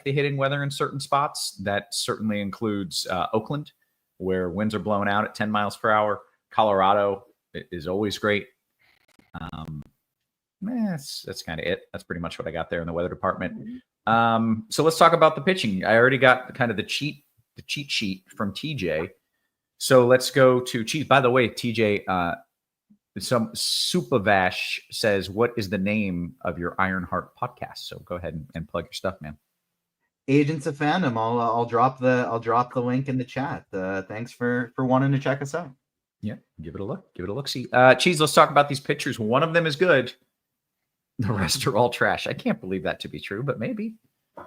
the hitting weather in certain spots. That certainly includes Oakland, where winds are blowing out at 10 miles per hour. Colorado is always great. That's kind of it. That's pretty much what I got there in the weather department. So let's talk about the pitching. I already got kind of the cheat sheet from TJ. So let's go to Cheese. By the way, TJ, some Supavash says, what is the name of your Ironheart podcast? So go ahead and plug your stuff, man. Agents of Fandom. I'll drop the link in the chat. Thanks for wanting to check us out. Yeah, give it a look. Give it a look. See, Cheese. Let's talk about these pitchers. One of them is good. The rest are all trash. I can't believe that to be true, but maybe.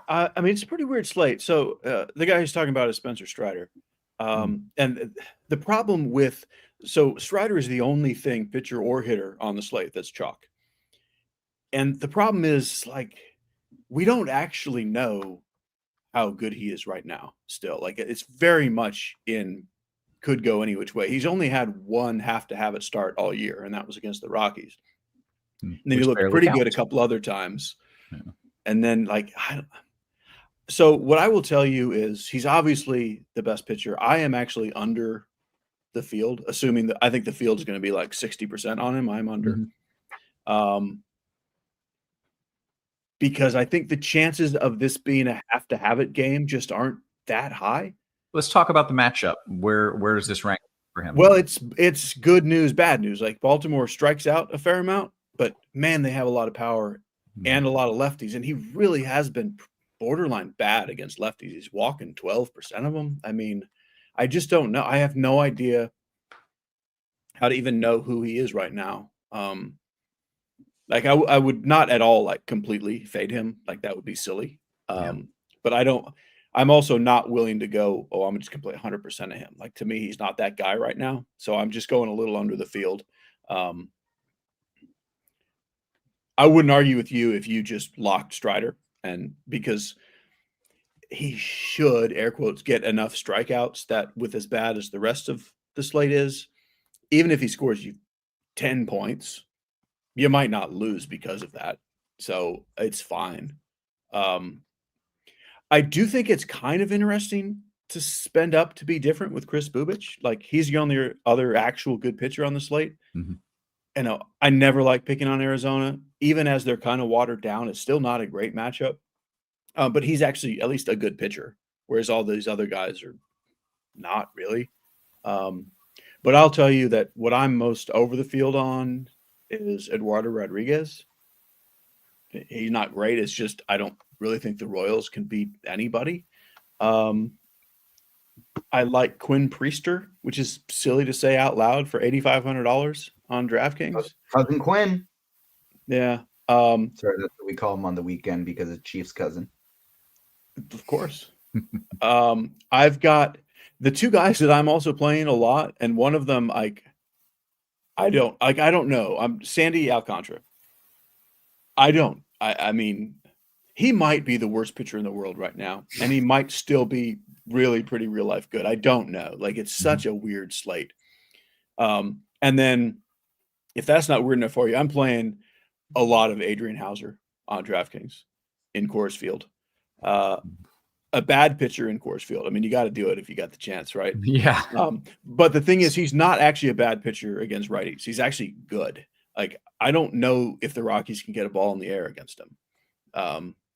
I mean, it's a pretty weird slate. So the guy who's talking about is Spencer Strider. And the problem with Strider is the only thing, pitcher or hitter, on the slate that's chalk. And the problem is, like, we don't actually know how good he is right now still. Like, it's very much could go any which way. He's only had one have to have it start all year, and that was against the Rockies. And then he looked pretty good a couple other times. Yeah. And then, like, so what I will tell you is he's obviously the best pitcher. I am actually under the field, assuming that I think the field is going to be like 60% on him. I'm under. Because I think the chances of this being a have to have it game just aren't that high. Let's talk about the matchup. Where does this rank for him? Well, it's good news, bad news. Like, Baltimore strikes out a fair amount, but man, they have a lot of power and a lot of lefties. And he really has been borderline bad against lefties. He's walking 12% of them. I mean, I just don't know. I have no idea how to even know who he is right now. Like, I would not at all like completely fade him. Like, that would be silly. But I'm also not willing to go, I'm just going to play 100% of him. Like, to me, he's not that guy right now. So I'm just going a little under the field. I wouldn't argue with you if you just locked Strider, and because he should, air quotes, get enough strikeouts that with as bad as the rest of the slate is, even if he scores you 10 points, you might not lose because of that. So it's fine. I do think it's kind of interesting to spend up to be different with Chris Bubich. Like, he's the only other actual good pitcher on the slate. And I never like picking on Arizona, even as they're kind of watered down. It's still not a great matchup, but he's actually at least a good pitcher, whereas all these other guys are not really. But I'll tell you that what I'm most over the field on is Eduardo Rodriguez. He's not great. It's just I don't really think the Royals can beat anybody. I like Quinn Priester, which is silly to say out loud, for $8,500 on DraftKings. Cousin Quinn. Yeah. Sorry, that's what we call him on the weekend because it's Chief's cousin. Of course. I've got the two guys that I'm also playing a lot, and one of them, I don't know. I'm Sandy Alcantara. I mean, he might be the worst pitcher in the world right now, and he might still be really pretty real life good. I don't know. Like, it's such a weird slate. And then if that's not weird enough for you, I'm playing a lot of Adrian Hauser on DraftKings in Coors Field. a bad pitcher in Coors Field. I mean, you got to do it if you got the chance, right? Yeah. But the thing is, he's not actually a bad pitcher against righties. He's actually good. Like, I don't know if the Rockies can get a ball in the air against him.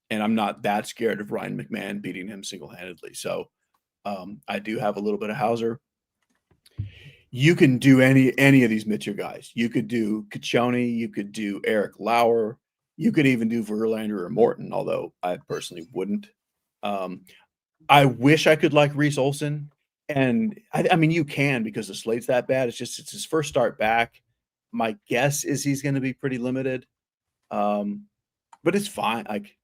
And I'm not that scared of Ryan McMahon beating him single-handedly. So I do have a little bit of Hauser. You can do any of these Mitchell guys. You could do Caccione. You could do Eric Lauer. You could even do Verlander or Morton, although I personally wouldn't. I wish I could like Reese Olson. And I mean, you can because the slate's that bad. It's just, it's his first start back. My guess is he's going to be pretty limited. But it's fine. Like,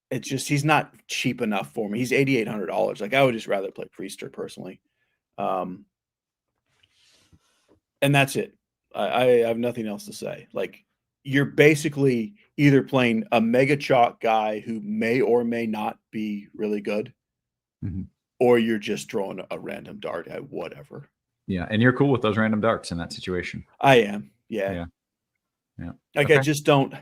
it's just, he's not cheap enough for me. He's $8,800. Like, I would just rather play Priester personally. And that's it. I have nothing else to say. Like, you're basically either playing a mega chalk guy who may or may not be really good, or you're just throwing a random dart at whatever. Yeah. And you're cool with those random darts in that situation. I am. Yeah. Like, Okay. I just don't,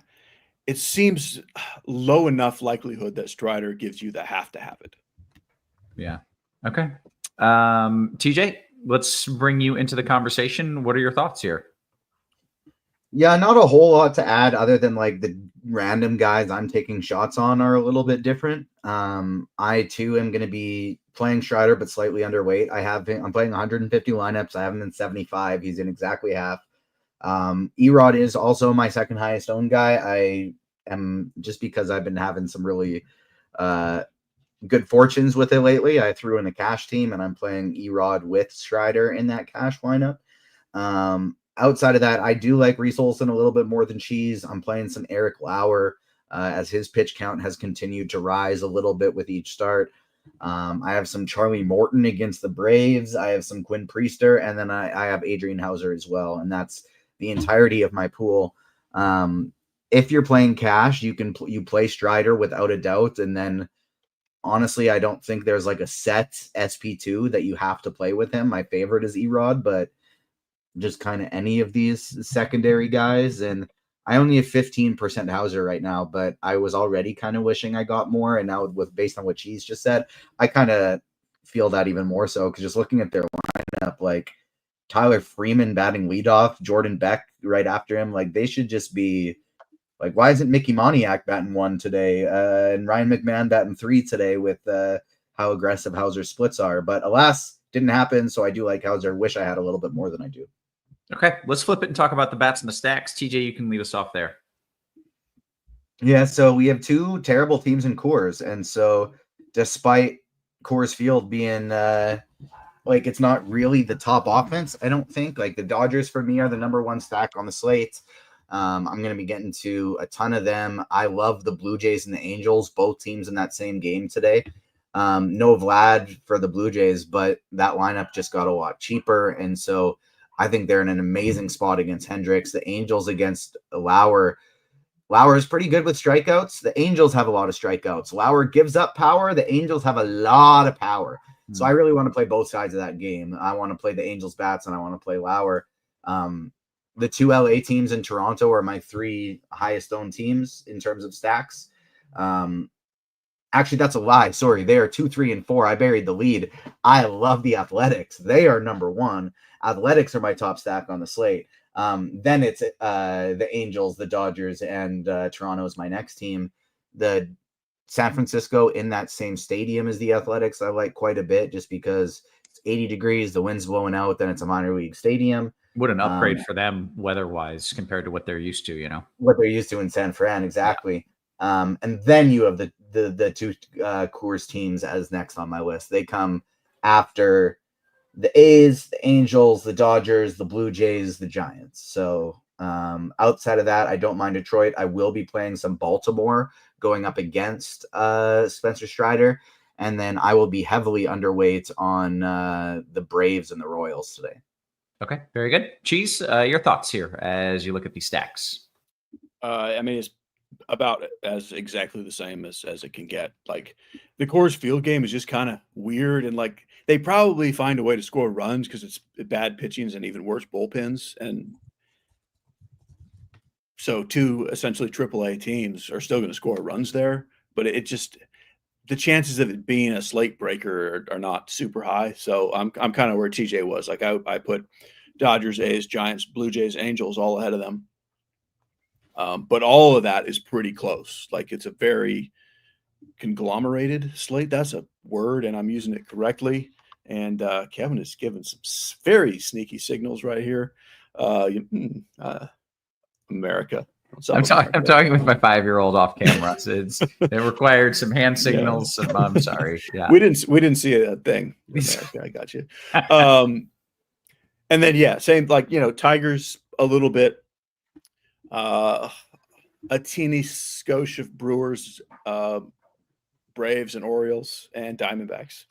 it seems low enough likelihood that Strider gives you the have to have it. Yeah. Okay. TJ, let's bring you into the conversation. What are your thoughts here? Yeah, not a whole lot to add other than like the random guys I'm taking shots on are a little bit different. I too am going to be playing Strider, but slightly underweight. I'm playing 150 lineups. I have him in 75. He's in exactly half. Erod is also my second highest owned guy. I am, just because I've been having some really good fortunes with it lately. I threw in a cash team and I'm playing Erod with Strider in that cash lineup. Outside of that, I do like Reese Olson a little bit more than Cheese. I'm playing some Eric Lauer as his pitch count has continued to rise a little bit with each start. I have some Charlie Morton against the Braves. I have some Quinn Priester, and then I have Adrian Hauser as well. And that's the entirety of my pool. If you're playing cash, you play Strider without a doubt. And then honestly, I don't think there's like a set SP2 that you have to play with him. My favorite is Erod, but just kind of any of these secondary guys. And I only have 15% Hauser right now, but I was already kind of wishing I got more. And now based on what Cheese just said, I kind of feel that even more so, because just looking at their lineup, like Tyler Freeman batting leadoff, Jordan Beck right after him, like they should just be like, why isn't Mickey Moniak batting 1 today? And Ryan McMahon batting 3 today with how aggressive Hauser's splits are. But alas, didn't happen. So I do like Hauser. Wish I had a little bit more than I do. Okay, let's flip it and talk about the bats and the stacks. TJ, you can lead us off there. Yeah, so we have 2 terrible teams in Coors. And so despite Coors Field being like, it's not really the top offense, I don't think. Like, the Dodgers for me are the number 1 stack on the slate. I'm going to be getting to a ton of them. I love the Blue Jays and the Angels, both teams in that same game today. No Vlad for the Blue Jays, but that lineup just got a lot cheaper. And so I think they're in an amazing spot against Hendricks. The Angels against Lauer. Lauer is pretty good with strikeouts. The Angels have a lot of strikeouts. Lauer gives up power. The Angels have a lot of power. So I really want to play both sides of that game. I want to play the Angels bats and I want to play Lauer. The 2 LA teams in Toronto are my 3 highest owned teams in terms of stacks. Actually, that's a lie. Sorry. They are 2, 3, and 4. I buried the lead. I love the Athletics. They are number 1. Athletics are my top stack on the slate. Then it's the Angels, the Dodgers, and Toronto is my next team. The San Francisco in that same stadium as the Athletics, I like quite a bit just because it's 80 degrees, the wind's blowing out, then it's a minor league stadium. What an upgrade for them weather-wise compared to what they're used to, you know? What they're used to in San Fran, exactly. Yeah. And then you have the 2 Coors teams as next on my list. They come after the A's, the Angels, the Dodgers, the Blue Jays, the Giants. So outside of that, I don't mind Detroit. I will be playing some Baltimore going up against Spencer Strider. And then I will be heavily underweight on the Braves and the Royals today. Okay, very good. Cheese, your thoughts here as you look at these stacks? I mean, it's about as exactly the same as it can get. Like, the Coors Field game is just kind of weird, and like they probably find a way to score runs because it's bad pitchings and even worse bullpens, and so 2 essentially AAA teams are still going to score runs there. But it just, the chances of it being a slate breaker are not super high. So I'm kind of where TJ was. Like I put Dodgers, A's, Giants, Blue Jays, Angels all ahead of them. But all of that is pretty close. Like it's a very conglomerated slate. That's a word, and I'm using it correctly. And Kevin is giving some very sneaky signals right here. America. I'm talking with my 5-year-old off camera. So it required some hand signals. Yeah. I'm sorry. Yeah, we didn't see a thing. America, I got you. And then same like Tigers a little bit, a teeny skosh of Brewers, Braves and Orioles and Diamondbacks.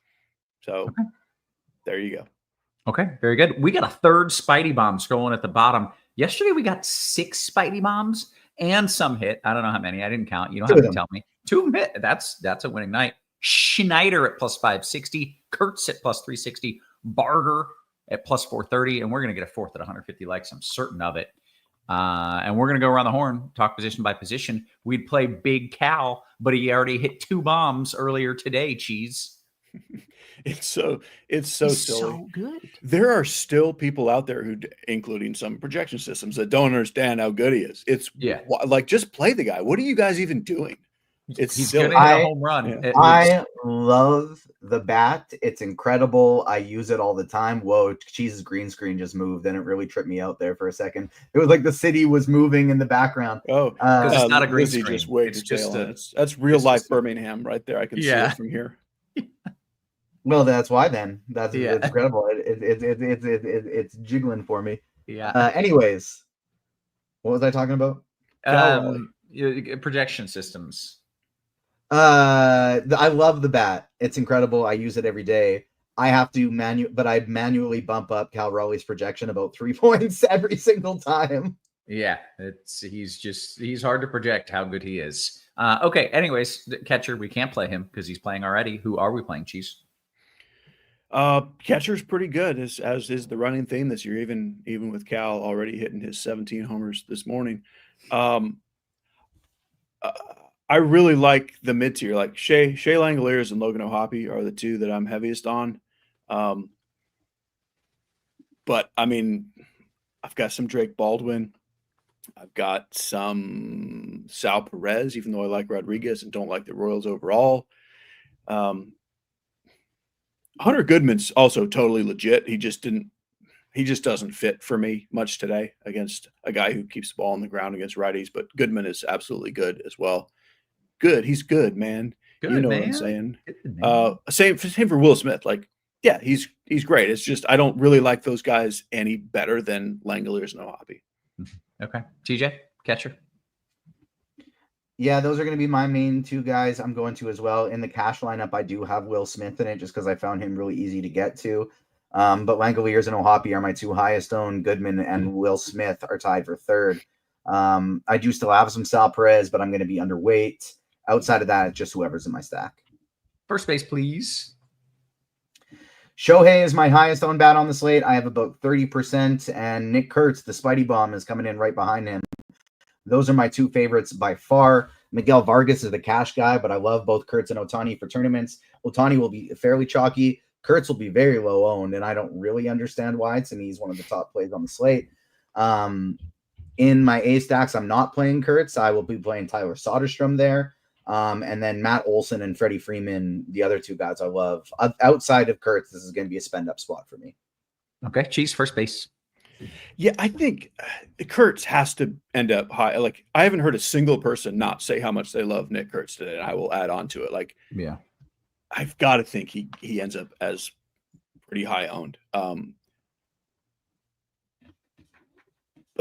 So there you go. Okay, very good. We got a third Spidey bomb scrolling at the bottom. Yesterday, we got 6 Spidey bombs and some hit. I don't know how many. I didn't count. You don't have to tell me. 2 of them hit. That's a winning night. Schneider at plus 560. Kurtz at plus 360. Barger at plus 430. And we're going to get a fourth at 150 likes. I'm certain of it. And we're going to go around the horn, talk position by position. We'd play Big Cal, but he already hit 2 bombs earlier today, Cheese. It's so silly. So good. There are still people out there who, including some projection systems, that don't understand how good he is. It's like just play the guy. What are you guys even doing? He's silly. gonna hit a home run. Yeah. I love the bat. It's incredible. I use it all the time. Whoa, Cheese's green screen just moved, and it really tripped me out there for a second. It was like the city was moving in the background. Oh, because it's not a green Lizzie screen. Just wagged It's her just tail on it. That's real life Birmingham right there. I can see it from here. Well, that's why then. It's incredible. It's jiggling for me. Yeah. Anyways, what was I talking about? Projection systems. I love the bat. It's incredible. I use it every day. I have to manually bump up Cal Raleigh's projection about 3 points every single time. Yeah, he's hard to project how good he is. Okay. Anyways, the catcher, we can't play him because he's playing already. Who are we playing, Cheese? Catcher's pretty good, as is the running theme this year. Even with Cal already hitting his 17 homers this morning. I really like the mid tier, like Shea Langoliers and Logan O'Hoppe are the 2 that I'm heaviest on. But I mean, I've got some Drake Baldwin. I've got some Sal Perez, even though I like Rodriguez and don't like the Royals overall. Hunter Goodman's also totally legit. He just doesn't fit for me much today against a guy who keeps the ball on the ground against righties, but Goodman is absolutely good as well. Good. He's good, man. Good, you know man. what I'm saying? Good, same for Will Smith. Like, yeah, he's great. It's just I don't really like those guys any better than Langoliers and O'Hoppe. Okay. TJ, catcher. Yeah, those are going to be my main 2 guys I'm going to as well. In the cash lineup, I do have Will Smith in it just because I found him really easy to get to. But Langoliers and O'Hoppe are my 2 highest owned. Goodman and Will Smith are tied for 3rd. I do still have some Sal Perez, but I'm going to be underweight. Outside of that, it's just whoever's in my stack. First base, please. Shohei is my highest owned bat on the slate. I have about 30%, and Nick Kurtz, the Spidey bomb, is coming in right behind him. Those are my 2 favorites by far. Miguel Vargas is the cash guy, but I love both Kurtz and Ohtani for tournaments. Ohtani will be fairly chalky. Kurtz will be very low owned, and I don't really understand why. To me, he's one of the top plays on the slate. In my A stacks, I'm not playing Kurtz. I will be playing Tyler Soderstrom there. And then Matt Olson and Freddie Freeman, the other 2 guys I love. Outside of Kurtz, this is going to be a spend up spot for me. Okay. Cheese, first base. Yeah, I think Kurtz has to end up high. Like, I haven't heard a single person not say how much they love Nick Kurtz today, and I will add on to it. Like, yeah, I've got to think he ends up as pretty high owned. But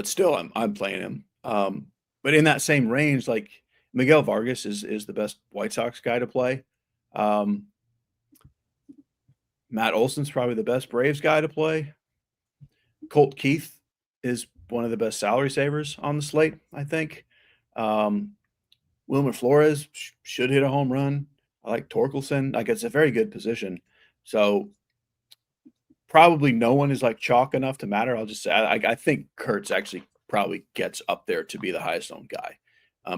still, I'm playing him. But in that same range, like Miguel Vargas is the best White Sox guy to play. Matt Olson's probably the best Braves guy to play. Colt Keith is one of the best salary savers on the slate, I think. Wilmer Flores should hit a home run. I like Torkelson. Like, it's a very good position. So probably no one is like chalk enough to matter. I'll just say I think Kurtz actually probably gets up there to be the highest owned guy,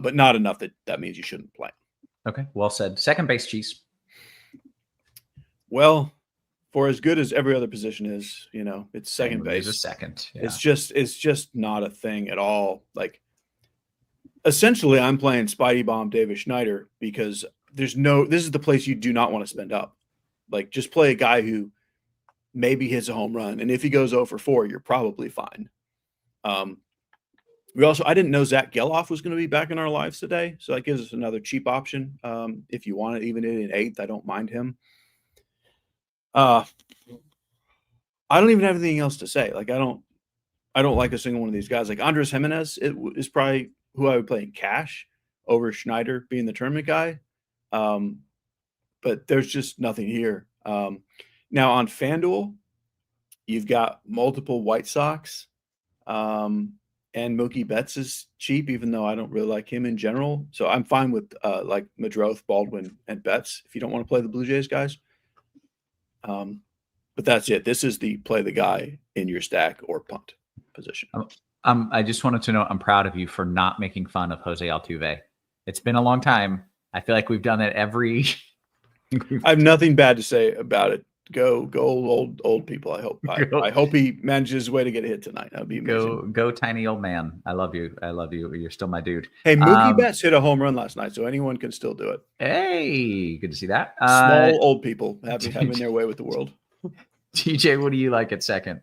but not enough that means you shouldn't play. Okay, well said. Second base, Cheese. Well, for as good as every other position is, it's second He's a base. second. Yeah. It's just not a thing at all. Like, essentially, I'm playing Spidey Bomb Davis Schneider because this is the place you do not want to spend up. Like, just play a guy who maybe hits a home run, and if he goes 0 for 4, you're probably fine. I didn't know Zach Geloff was going to be back in our lives today, so that gives us another cheap option. If you want it, even in 8th, I don't mind him. I don't even have anything else to say. Like, I don't like a single one of these guys. Like Andres Jimenez is probably who I would play in cash over Schneider being the tournament guy. But there's just nothing here. Now on FanDuel, you've got multiple White Sox, and Mookie Betts is cheap, even though I don't really like him in general. So I'm fine with like Madroth, Baldwin, and Betts if you don't want to play the Blue Jays guys. But that's it. This is the play the guy in your stack or punt position. I just wanted to know, I'm proud of you for not making fun of Jose Altuve. It's been a long time. I feel like we've done that every. I have nothing bad to say about it. Go old people. I hope he manages his way to get a hit tonight. That'd be amazing. Go tiny old man. I love you. You're still my dude. Hey, Mookie Betts hit a home run last night, so anyone can still do it. Hey, good to see that. Small old people having their way with the world. TJ, what do you like at second?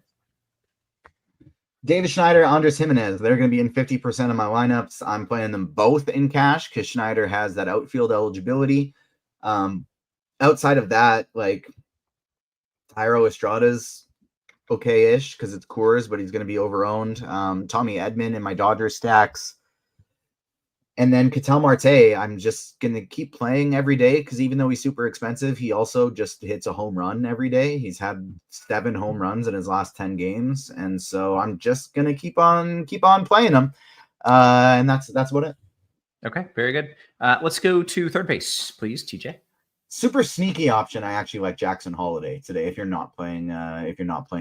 David Schneider, Andres Jimenez. They're going to be in 50% of my lineups. I'm playing them both in cash because Schneider has that outfield eligibility. Outside of that, like Tyro Estrada's okay-ish because it's Coors, but he's going to be over-owned. Tommy Edman in my Dodgers stacks. And then Ketel Marte, I'm just going to keep playing every day because even though he's super expensive, he also just hits a home run every day. He's had 7 home runs in his last 10 games. And so I'm just going to keep on playing him. And that's about it. Okay, very good. Let's go to third base, please, TJ. Super sneaky option. I actually like Jackson Holiday today if you're not playing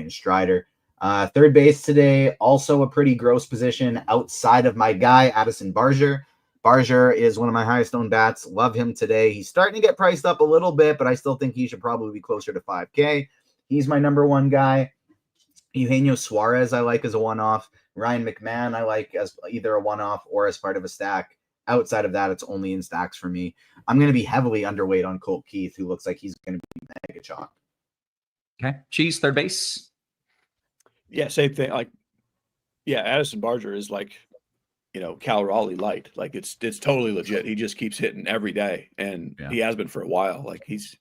Strider. Third base today, also a pretty gross position outside of my guy, Addison Barger. Barger is one of my highest owned bats. Love him today. He's starting to get priced up a little bit, but I still think he should probably be closer to 5K. He's my number one guy. Eugenio Suarez I like as a one-off. Ryan McMahon I like as either a one-off or as part of a stack. Outside of that, it's only in stacks for me. I'm going to be heavily underweight on Colt Keith, who looks like he's going to be mega chalk. Okay. Cheese, third base. Yeah, same thing. Like, yeah, Addison Barger is like, Cal Raleigh light. Like it's totally legit. He just keeps hitting every day, and he has been for a while. Like he's,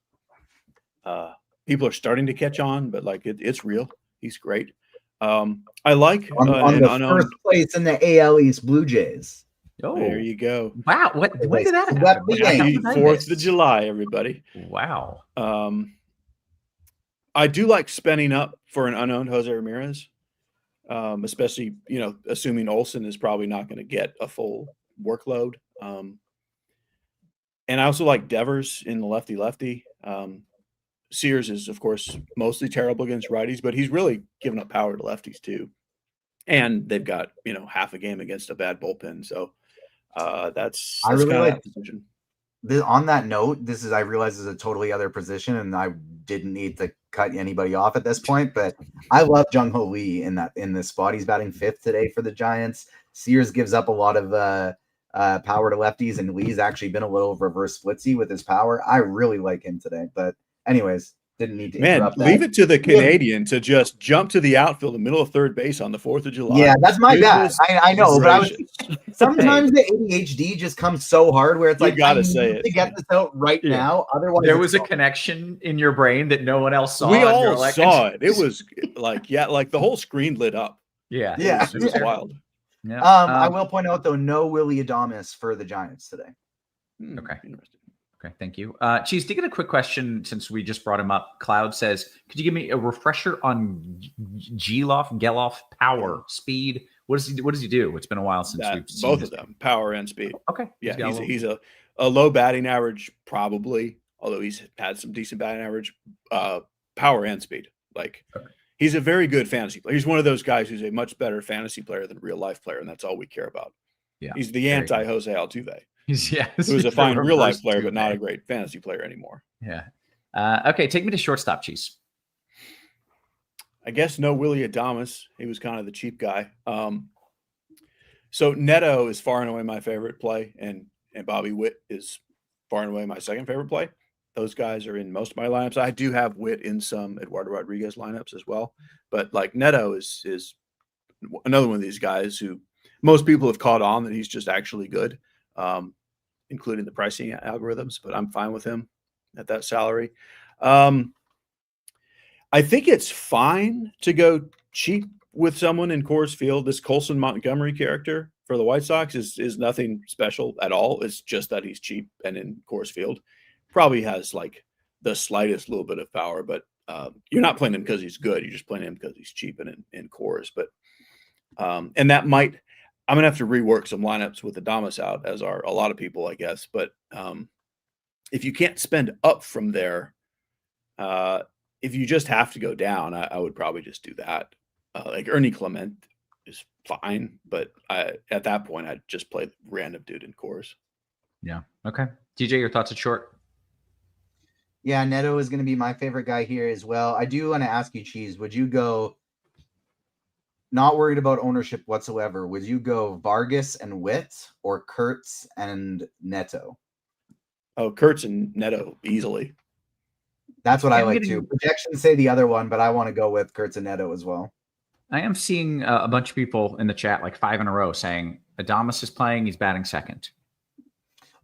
people are starting to catch on, but like it's real. He's great. I like on the first place in the AL East Blue Jays. Oh, there you go. Wow. When did that happen? Happy 4th of July, everybody. Wow. I do like spending up for an unowned Jose Ramirez, especially, assuming Olsen is probably not going to get a full workload. And I also like Devers in the lefty-lefty. Sears is, of course, mostly terrible against righties, but he's really given up power to lefties too. And they've got, half a game against a bad bullpen. So that's I really like that position. On that note, I realize is a totally other position, and I didn't need to cut anybody off at this point, but I love Jung Ho Lee in this spot. He's batting 5th today for the Giants. Sears gives up a lot of power to lefties, and Lee's actually been a little reverse splitsy with his power. I really like him today, but anyways, didn't need to interrupt that. Leave it to the Canadian to just jump to the outfield in the middle of third base on the 4th of July. Yeah, that's my bad. I know, but sometimes the ADHD just comes so hard where it's like, I need to get this out right now. Otherwise, there was a connection in your brain that no one else saw. We all saw it. It was like, like the whole screen lit up. Yeah. It was wild. Yeah. I will point out, though, no Willie Adames for the Giants today. Okay. Interesting. Okay, thank you. Cheese, do you get a quick question since we just brought him up? Cloud says, could you give me a refresher on Geloff power, speed? What does he do? It's been a while since we've seen both of them, power and speed. Okay. Yeah, he's a low batting average, probably, although he's had some decent batting average, power and speed. Like he's a very good fantasy player. He's one of those guys who's a much better fantasy player than a real life player, and that's all we care about. Yeah. He's the anti-Jose Altuve. Who's a fine real life player, but not a great fantasy player anymore. Yeah. Okay, take me to shortstop, Cheese. I guess no Willie Adames. He was kind of the cheap guy. So Neto is far and away my favorite play, and Bobby Witt is far and away my second favorite play. Those guys are in most of my lineups. I do have Witt in some Eduardo Rodriguez lineups as well, but like Neto is another one of these guys who most people have caught on that he's just actually good, including the pricing algorithms. But I'm fine with him at that salary. I think it's fine to go cheap with someone in Coors Field. This Colson Montgomery character for the White Sox is nothing special at all. It's just that he's cheap and in Coors Field. Probably has like the slightest little bit of power, but you're not playing him because he's good. You're just playing him because he's cheap and in Coors. But and that might, I'm gonna have to rework some lineups with Adames out, as are a lot of people, I guess. But if you can't spend up from there, if you just have to go down, I would probably just do that. Like Ernie Clement is fine, but at that point, I'd just play the random dude in Coors. Yeah. Okay. TJ, your thoughts at short? Yeah, Neto is going to be my favorite guy here as well. I do want to ask you, Cheese, would you go, not worried about ownership whatsoever, would you go Vargas and Witt or Kurtz and Neto? Oh, Kurtz and Neto easily. That's what I like too. Projections say the other one, but I want to go with Kurtz and Neto as well. I am seeing a bunch of people in the chat, like 5 in a row, saying Adames is playing. He's batting second.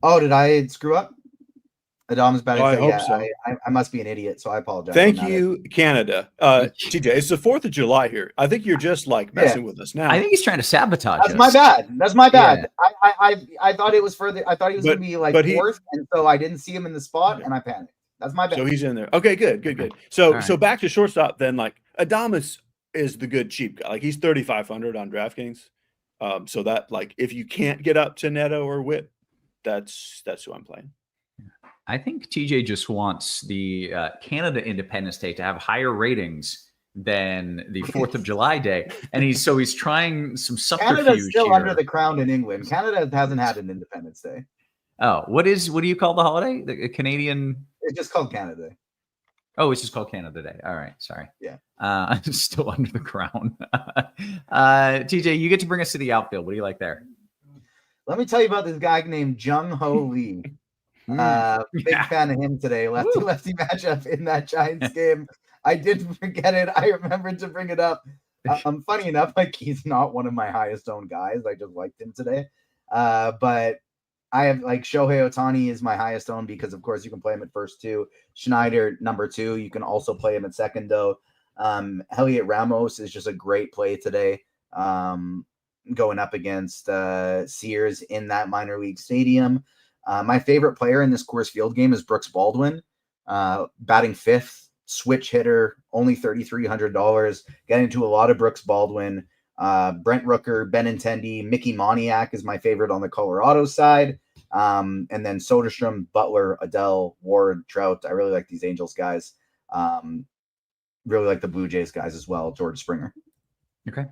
Oh, did I screw up? Adames batting I second. hope so. I must be an idiot, so I apologize. Thank you, Canada. TJ, it's the 4th of July here. I think you're just like messing with us now. I think he's trying to sabotage That's us. my bad. That's my bad. Yeah. I thought it was further. I thought he was going to be like fourth, and so I didn't see him in the spot, and I panicked. That's my bad. So he's in there. Okay, good. So back to shortstop then. Like Adames is the good cheap guy. Like he's 3,500 on DraftKings. So that like if you can't get up to Neto or Witt, that's who I'm playing. I think TJ just wants the Canada Independence Day to have higher ratings than the 4th of July day, and he's trying some subterfuge. Canada's still here. under the crown in England. Canada hasn't had an Independence Day. Oh, what do you call the holiday? The Canadian? It's just called Canada Day. Oh, it's just called Canada Day. All right, sorry. Yeah. I'm still under the crown. TJ, you get to bring us to the outfield. What do you like there? Let me tell you about this guy named Jung Ho Lee. Big fan of him today. Lefty matchup in that Giants game. I didn't forget it. I remembered to bring it up. Funny enough, like he's not one of my highest owned guys. I just liked him today. But I have like Shohei Ohtani is my highest owned because of course you can play him at first too. Schneider number 2. You can also play him at second though. Heliot Ramos is just a great play today. Going up against Sears in that minor league stadium. My favorite player in this Coors Field game is Brooks Baldwin, batting 5th, switch hitter, only $3,300. Getting into a lot of Brooks Baldwin. Brent Rooker, Benintendi, Mickey Moniak is my favorite on the Colorado side. And then Soderstrom, Butler, Adele, Ward, Trout. I really like these Angels guys. Really like the Blue Jays guys as well, George Springer. Okay.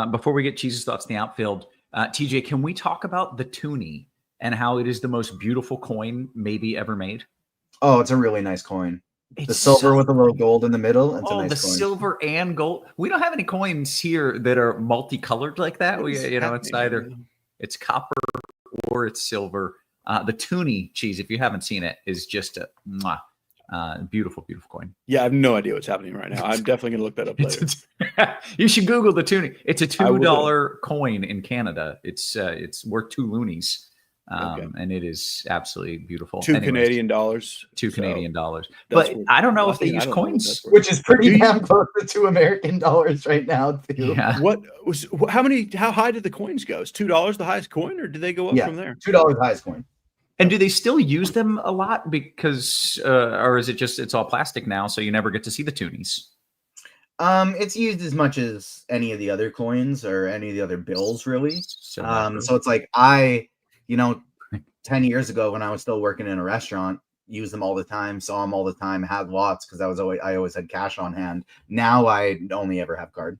Before we get Cheese's thoughts in the outfield, TJ, can we talk about the Toonie and how it is the most beautiful coin maybe ever made? Oh, it's a really nice coin. It's the silver with a little gold in the middle. It's a nice the coin. Silver and gold. We don't have any coins here that are multicolored like that. It's either it's copper or it's silver. The Toonie, Cheese, if you haven't seen it, is just a beautiful, beautiful coin. Yeah, I have no idea what's happening right now. I'm definitely going to look that up later. You should Google the Toonie. It's a $2 coin in Canada. It's worth 2 loonies. And it is absolutely beautiful. $2 Canadian. $2 Canadian. But I don't know if they use coins, which is pretty damn close to $2 American right now, too. Yeah. How high did the coins go? Is $2 the highest coin, or did they go up from there? $2 highest coin. And do they still use them a lot because, or is it just, it's all plastic now, so you never get to see the toonies? It's used as much as any of the other coins or any of the other bills, really. So it's like 10 years ago when I was still working in a restaurant, used them all the time, saw them all the time, had lots because I always had cash on hand. Now I only ever have card.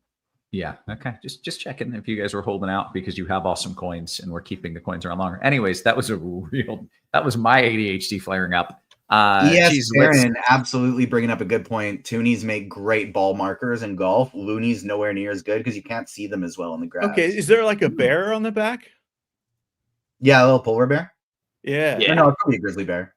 Yeah. Okay. Just checking if you guys were holding out because you have awesome coins and we're keeping the coins around longer. Anyways, that was my ADHD flaring up. Yes, Aaron, absolutely bringing up a good point. Toonies make great ball markers in golf. Loonies nowhere near as good because you can't see them as well in the grass. Okay, is there like a bear on the back? Yeah, a little polar bear. Yeah. No, it's probably a grizzly bear.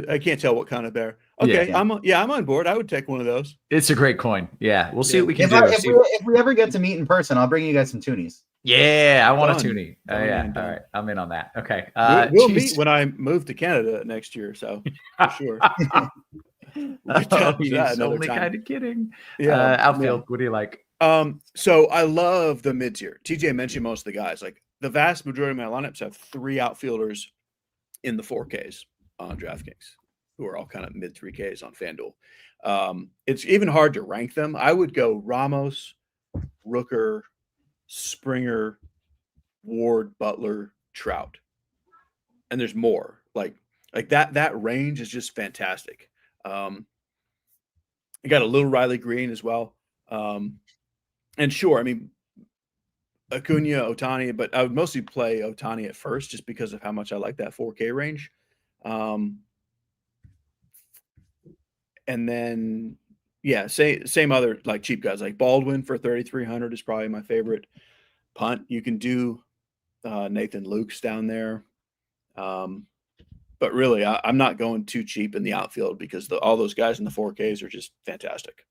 I can't tell what kind of bear. Okay, I'm on board. I would take one of those. It's a great coin. Yeah, we'll see what we can do. If we ever get to meet in person, I'll bring you guys some toonies. Yeah, I want a toonie. Yeah, all right, I'm in on that. Okay, we'll meet when I move to Canada next year. So for sure. He's only kind of kidding. Yeah, Outfield. What do you like? So I love the mid tier. TJ mentioned most of the guys. Like the vast majority of my lineups have 3 outfielders in the 4Ks on DraftKings, who are all kind of mid 3Ks on FanDuel. It's even hard to rank them. I would go Ramos, Rooker, Springer, Ward, Butler, Trout, and there's more. Like that range is just fantastic. You got a little Riley Green as well. And sure, I mean, Acuna, Ohtani, but I would mostly play Ohtani at first just because of how much I like that 4K range. And then, yeah, same other like cheap guys like Baldwin for 3,300 is probably my favorite punt. You can do Nathan Lukes down there. But really, I'm not going too cheap in the outfield because all those guys in the 4Ks are just fantastic.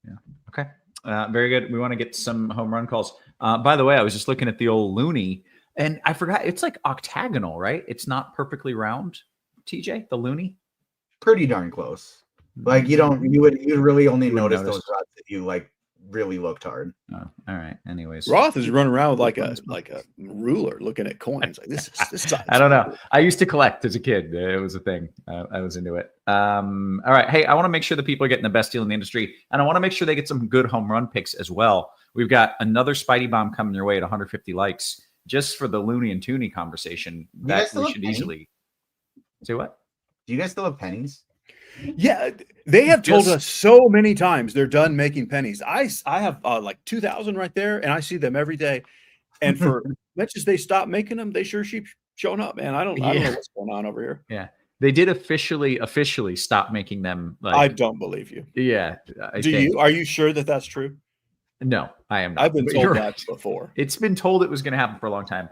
Yeah. Okay. Very good. We want to get some home run calls. By the way, I was just looking at the old Looney, and I forgot it's like octagonal, right? It's not perfectly round. TJ, the Looney, pretty darn close. Like you'd really only notice those rods if you like really looked hard. Oh, all right. Anyways, Roth is running around with like a ruler looking at coins. Like this size. I don't know. I used to collect as a kid. It was a thing. I was into it. All right. Hey, I want to make sure the people are getting the best deal in the industry, and I want to make sure they get some good home run picks as well. We've got another Spidey bomb coming your way at 150 likes just for the Looney and Tooney conversation that we should easily say. What? Do you guys still have pennies? Yeah, they have told us so many times they're done making pennies. I have like 2,000 right there, and I see them every day. And for much as they stop making them, they sure keep showing up, man. I don't know what's going on over here. Yeah, they did officially stop making them. Like, I don't believe you. Yeah, Are you sure that that's true? No, I am not. I've been told that before. It's been told it was going to happen for a long time.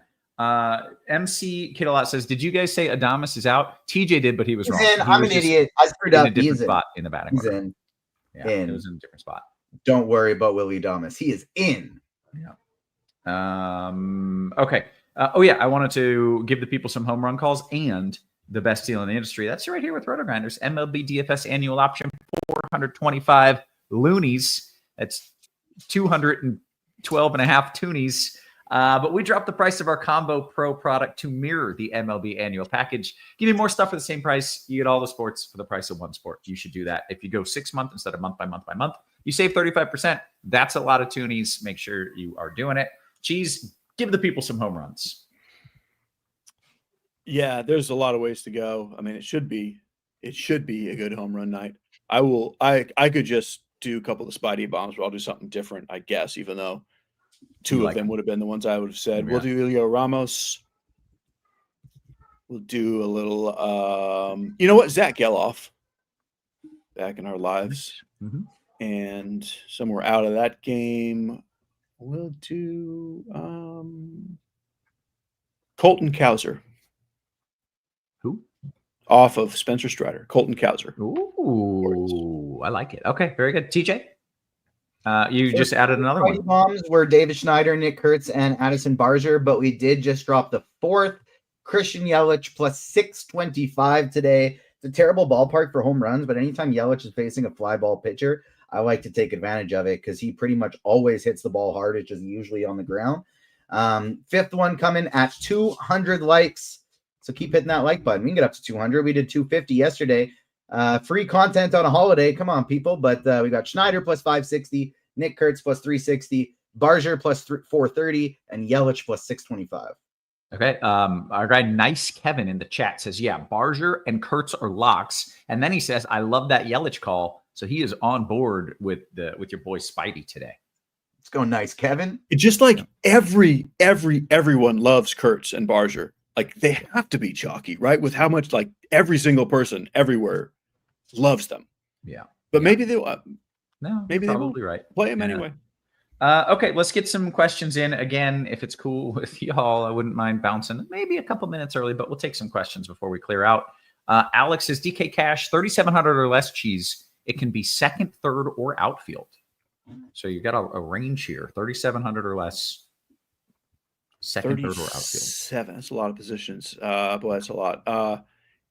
MC Kidalot says, "Did you guys say Adames is out?" TJ did, but he was wrong. I'm an idiot. I screwed up. In a different spot in the batting order. In. Yeah, it was in a different spot. Don't worry about Willie Adames. He is in. Yeah. Okay. I wanted to give the people some home run calls and the best deal in the industry. That's right here with RotoGrinders. MLB DFS annual option 425 loonies. That's 212 and a half toonies. But we dropped the price of our Combo Pro product to mirror the MLB annual package. Give you more stuff for the same price. You get all the sports for the price of one sport. You should do that. If you go 6 months instead of month by month, you save 35%. That's a lot of toonies. Make sure you are doing it. Cheese, give the people some home runs. Yeah, there's a lot of ways to go. I mean, it should be a good home run night. I could just do a couple of Spidey bombs, but I'll do something different, I guess, even though two of them would have been the ones I would have said. Yeah. We'll do Elio Ramos. We'll do a little, you know what? Zach Geloff back in our lives. Mm-hmm. And somewhere out of that game, we'll do Colton Cowser. Who? Off of Spencer Strider. Colton Cowser. Ooh, I like it. Okay, very good. TJ? You just added another one. Bombs were David Schneider, Nick Kurtz, and Addison Barger, but we did just drop the fourth. Christian Yelich plus 625 today. It's a terrible ballpark for home runs, but anytime Yelich is facing a fly ball pitcher, I like to take advantage of it because he pretty much always hits the ball hard. It's just usually on the ground. Fifth one coming at 200 likes. So keep hitting that like button. We can get up to 200. We did 250 yesterday. Free content on a holiday. Come on, people. But we got Schneider plus 560, Nick Kurtz plus 360, Barger plus 430, and Yelich plus 625. Okay. Our guy Nice Kevin in the chat says, yeah, Barger and Kurtz are locks. And then he says, I love that Yelich call. So he is on board with your boy Spidey today. Let's go, Nice Kevin. It's just like everyone loves Kurtz and Barger. like they have to be chalky, right? With how much like every single person everywhere loves them. Yeah. But maybe they No, maybe you're they won't probably right. play them Yeah. anyway. Okay, let's get some questions in. Again, if it's cool with y'all, I wouldn't mind bouncing maybe a couple minutes early, but we'll take some questions before we clear out. Alex says DK Cash, 3,700 or less cheese. It can be second, third, or outfield. So you got a range here, 3,700 or less, second, third, or outfield. 37. That's a lot of positions. Boy, that's a lot.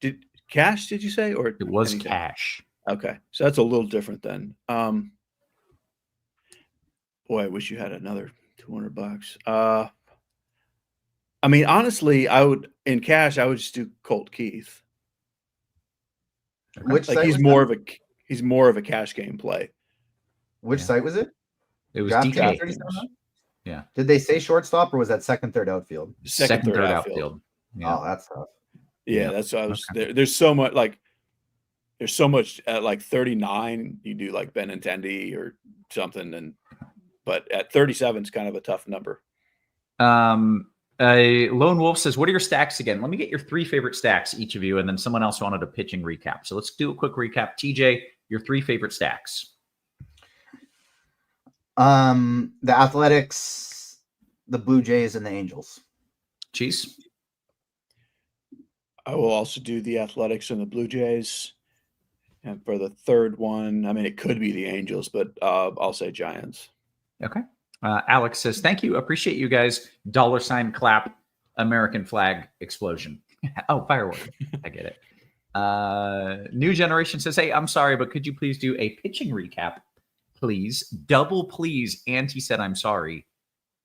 Did you say, or It was anything? cash. Okay, so that's a little different then. Boy, I wish you had another $200. I mean, honestly, I would in cash. I would just do Colt Keith. Which Like site he's was more of a cash game play. Which site was it? It was Draft DK. 3700? Yeah. Did they say shortstop or was that second, third outfield? Second, third outfield. Yeah. Oh, that's tough. Yeah, that's what I was there's so much there's so much at like 39 you do like Benintendi or something, but at 37 it's kind of a tough number. A Lone Wolf says, what are your stacks again? Let me get your 3 favorite stacks, each of you, and then someone else wanted a pitching recap. So let's do a quick recap. TJ, your 3 favorite stacks. The Athletics, the Blue Jays, and the Angels. Cheese? I will also do the Athletics and the Blue Jays. And for the third one, I mean, it could be the Angels, but I'll say Giants. Okay. Alex says, thank you. Appreciate you guys. $ clap, American flag explosion. Oh, firework. I get it. New Generation says, hey, I'm sorry, but could you please do a pitching recap, please? Double please. And he said, I'm sorry.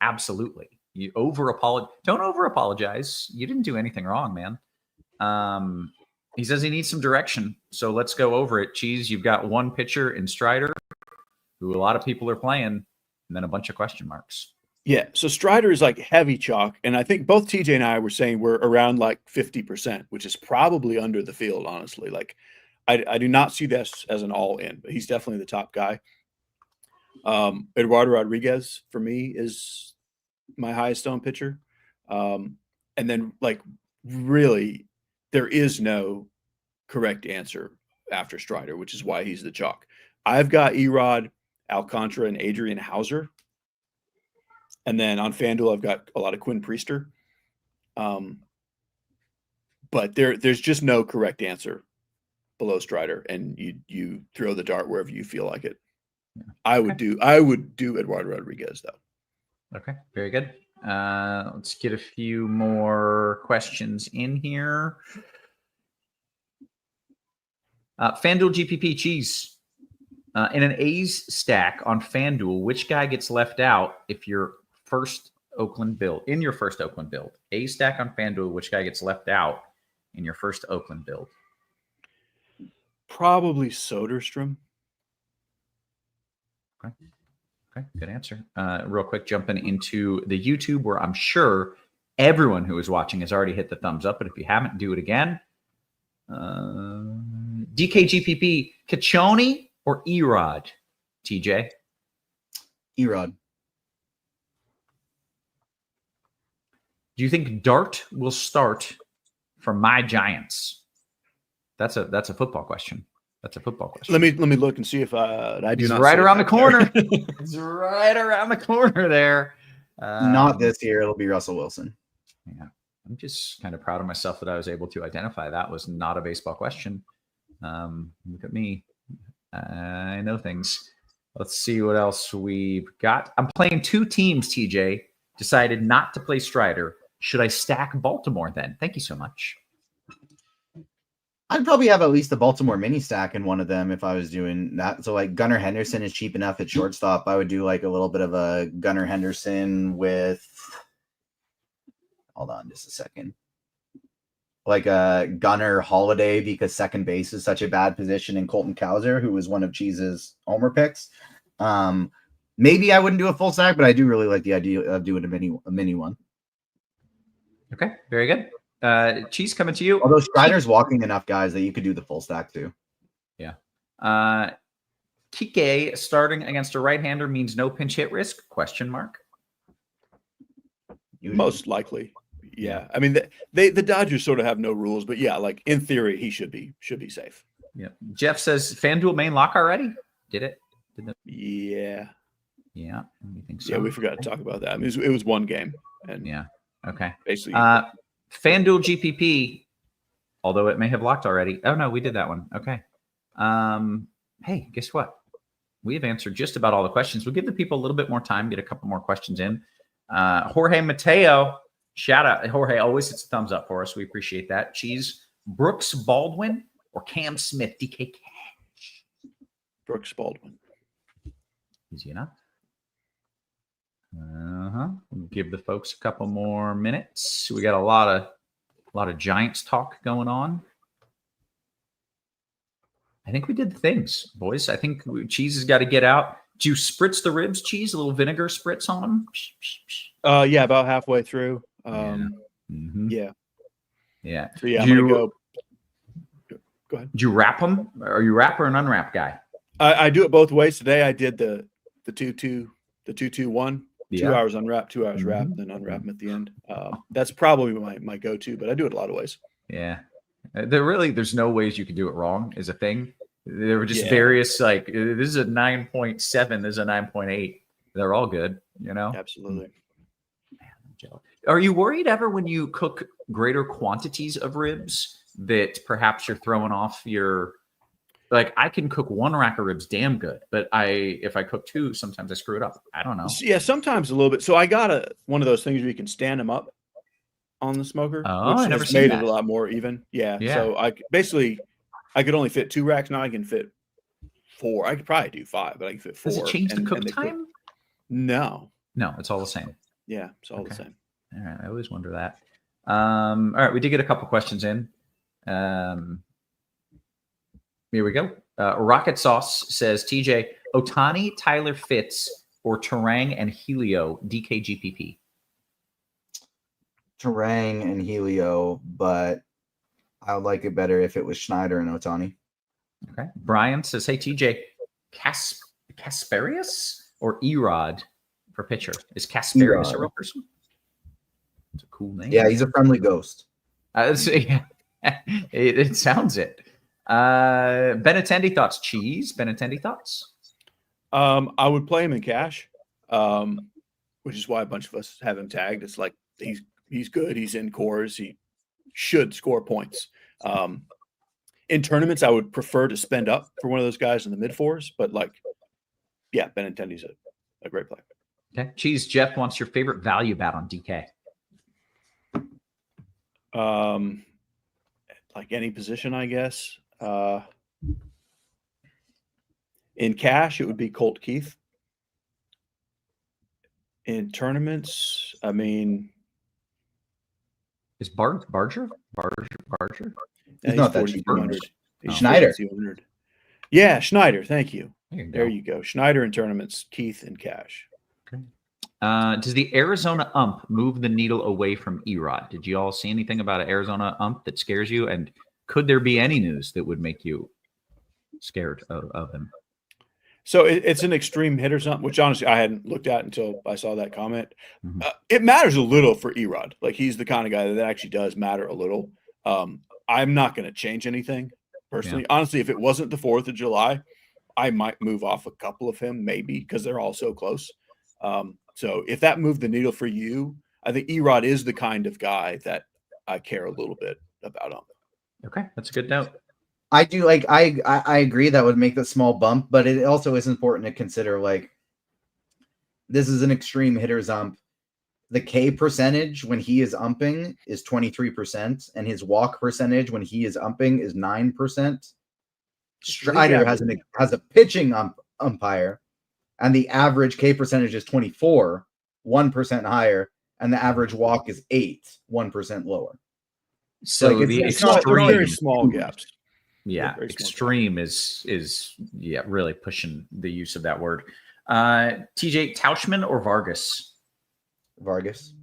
Absolutely. You don't over apologize. You didn't do anything wrong, man. He says he needs some direction. So let's go over it. Cheese, you've got one pitcher in Strider, who a lot of people are playing, and then a bunch of question marks. Yeah. So Strider is like heavy chalk. And I think both TJ and I were saying we're around like 50%, which is probably under the field, honestly. Like I do not see this as an all in, but he's definitely the top guy. Eduardo Rodriguez for me is my highest owned pitcher. And then like really there is no correct answer after Strider, which is why he's the chalk. I've got Erod, Alcantara, and Adrian Hauser. And then on FanDuel, I've got a lot of Quinn Priester. But there's just no correct answer below Strider, and you throw the dart wherever you feel like it. Yeah. I would do Eduardo Rodriguez though. Okay, very good. Let's get a few more questions in here. FanDuel GPP Cheese. In an A's stack on FanDuel, which guy gets left out if your first Oakland build? In your first Oakland build. A's stack on FanDuel, which guy gets left out in your first Oakland build? Probably Soderstrom. Okay, good answer. Real quick, jumping into the YouTube, where I'm sure everyone who is watching has already hit the thumbs up, but if you haven't, do it again. DKGPP, Caccione or Erod? TJ? Erod. Do you think Dart will start for my Giants? That's a football question. That's a football question. Let me look and see if I do. He's not right around the corner. There. He's right around the corner there. Not this year. It'll be Russell Wilson. Yeah, I'm just kind of proud of myself that I was able to identify that was not a baseball question. Look at me. I know things. Let's see what else we've got. I'm playing 2 teams, TJ. Decided not to play Strider. Should I stack Baltimore then? Thank you so much. I'd probably have at least a Baltimore mini stack in one of them if I was doing that. So like Gunnar Henderson is cheap enough at shortstop. I would do like a little bit of a Gunnar Henderson with, hold on just a second. Like a Gunnar Holiday, because second base is such a bad position, and Colton Cowser, who was one of Cheese's homer picks. Maybe I wouldn't do a full stack, but I do really like the idea of doing a mini one. Okay, very good. Cheese, coming to you. Although Strider's walking enough guys that you could do the full stack too. Yeah. Kike starting against a right-hander means no pinch hit risk? Question mark. Most likely. Yeah. I mean, the Dodgers sort of have no rules, but yeah, like in theory, he should be safe. Yeah. Jeff says FanDuel main lock already. Did it? Yeah. Yeah. You think so? Yeah, we forgot to talk about that. I mean, it was one game, and Yeah. Okay. basically, FanDuel GPP, although it may have locked already. Oh no, we did that one. Okay. Hey, guess what? We have answered just about all the questions. We'll give the people a little bit more time, get a couple more questions in. Jorge Mateo, shout out. Jorge always hits a thumbs up for us. We appreciate that. Cheese, Brooks Baldwin or Cam Smith, DK Cash? Brooks Baldwin. Easy enough. We'll give the folks a couple more minutes. We got a lot of Giants talk going on. I think we did the things, boys. I think Cheese has got to get out. Do you spritz the ribs, Cheese? A little vinegar spritz on them? Yeah, about halfway through. Yeah. Yeah. So yeah, I'm Do gonna you- go ahead. Do you wrap them? Are you wrap or an unwrap guy? I do it both ways. Today I did the 2-2-1. 2 hours unwrap, 2 hours wrap, then unwrap them at the end. That's probably my go-to, but I do it a lot of ways. Yeah. There's no ways you can do it wrong is a thing. There were just Yeah. various, like, this is a 9.7, this is a 9.8. They're all good, you know? Absolutely. Man, I'm jealous. Are you worried ever when you cook greater quantities of ribs that perhaps you're throwing off your, like, I can cook one rack of ribs damn good, but if I cook two, sometimes I screw it up. I don't know. Yeah, sometimes a little bit. So I got one of those things where you can stand them up on the smoker, Oh, which I never has seen made that. it a lot more even. Yeah. Yeah. So I could only fit 2 racks. Now I can fit 4. I could probably do 5, but I can fit 4. Does it change the and cook they time? No. No, it's all the same. Yeah, it's all the Okay. same. All right. I always wonder that. All right. We did get a couple questions in. Here we go. Rocket Sauce says, TJ, Otani, Tyler Fitz, or Terang and Helio, DKGPP? Terang and Helio, but I would like it better if it was Schneider and Otani. Okay. Brian says, hey, TJ, Kasparius or Erod for pitcher? Is Kasparius a real person? It's a cool name. Yeah, he's a friendly ghost. It sounds it. Benintendi thoughts. Cheese. Benintendi thoughts. I would play him in cash, which is why a bunch of us have him tagged. It's like he's good. He's in cores. He should score points. In tournaments, I would prefer to spend up for one of those guys in the mid 4s, but yeah, Benintendi's a great player. Okay. Cheese. Jeff wants your favorite value bat on DK. Like any position, I guess. In cash, it would be Colt Keith. In tournaments, I mean, Is Barger? He's not that 4,200. cheap. He's Schneider. 4,200. Yeah, Schneider. Thank you. There There you go. Schneider in tournaments, Keith in cash. Does the Arizona ump move the needle away from Erod? Did you all see anything about an Arizona ump that scares you? And could there be any news that would make you scared of him? So it's an extreme hitters ump, which honestly I hadn't looked at until I saw that comment. Mhm. It matters a little for Erod. Like he's the kind of guy that actually does matter a little. I'm not going to change anything personally. Honestly, if it wasn't the 4th of July, I might move off a couple of him, maybe because they're all so close. So if that moved the needle for you, I think Erod is the kind of guy that I care a little bit about him. Okay, that's a good note. I do like I agree that would make the small bump, but it also is important to consider like this is an extreme hitter's ump. The K percentage when he is umping is 23%, and his walk percentage when he is umping is 9%. Strider has a pitching umpire, and the average K percentage is 24, 1% higher, and the average walk is 8, 1% lower. So Like, the It's not extreme, very small gaps. yeah, very small extreme is really pushing the use of that word. TJ, Tauchman or Vargas? Vargas.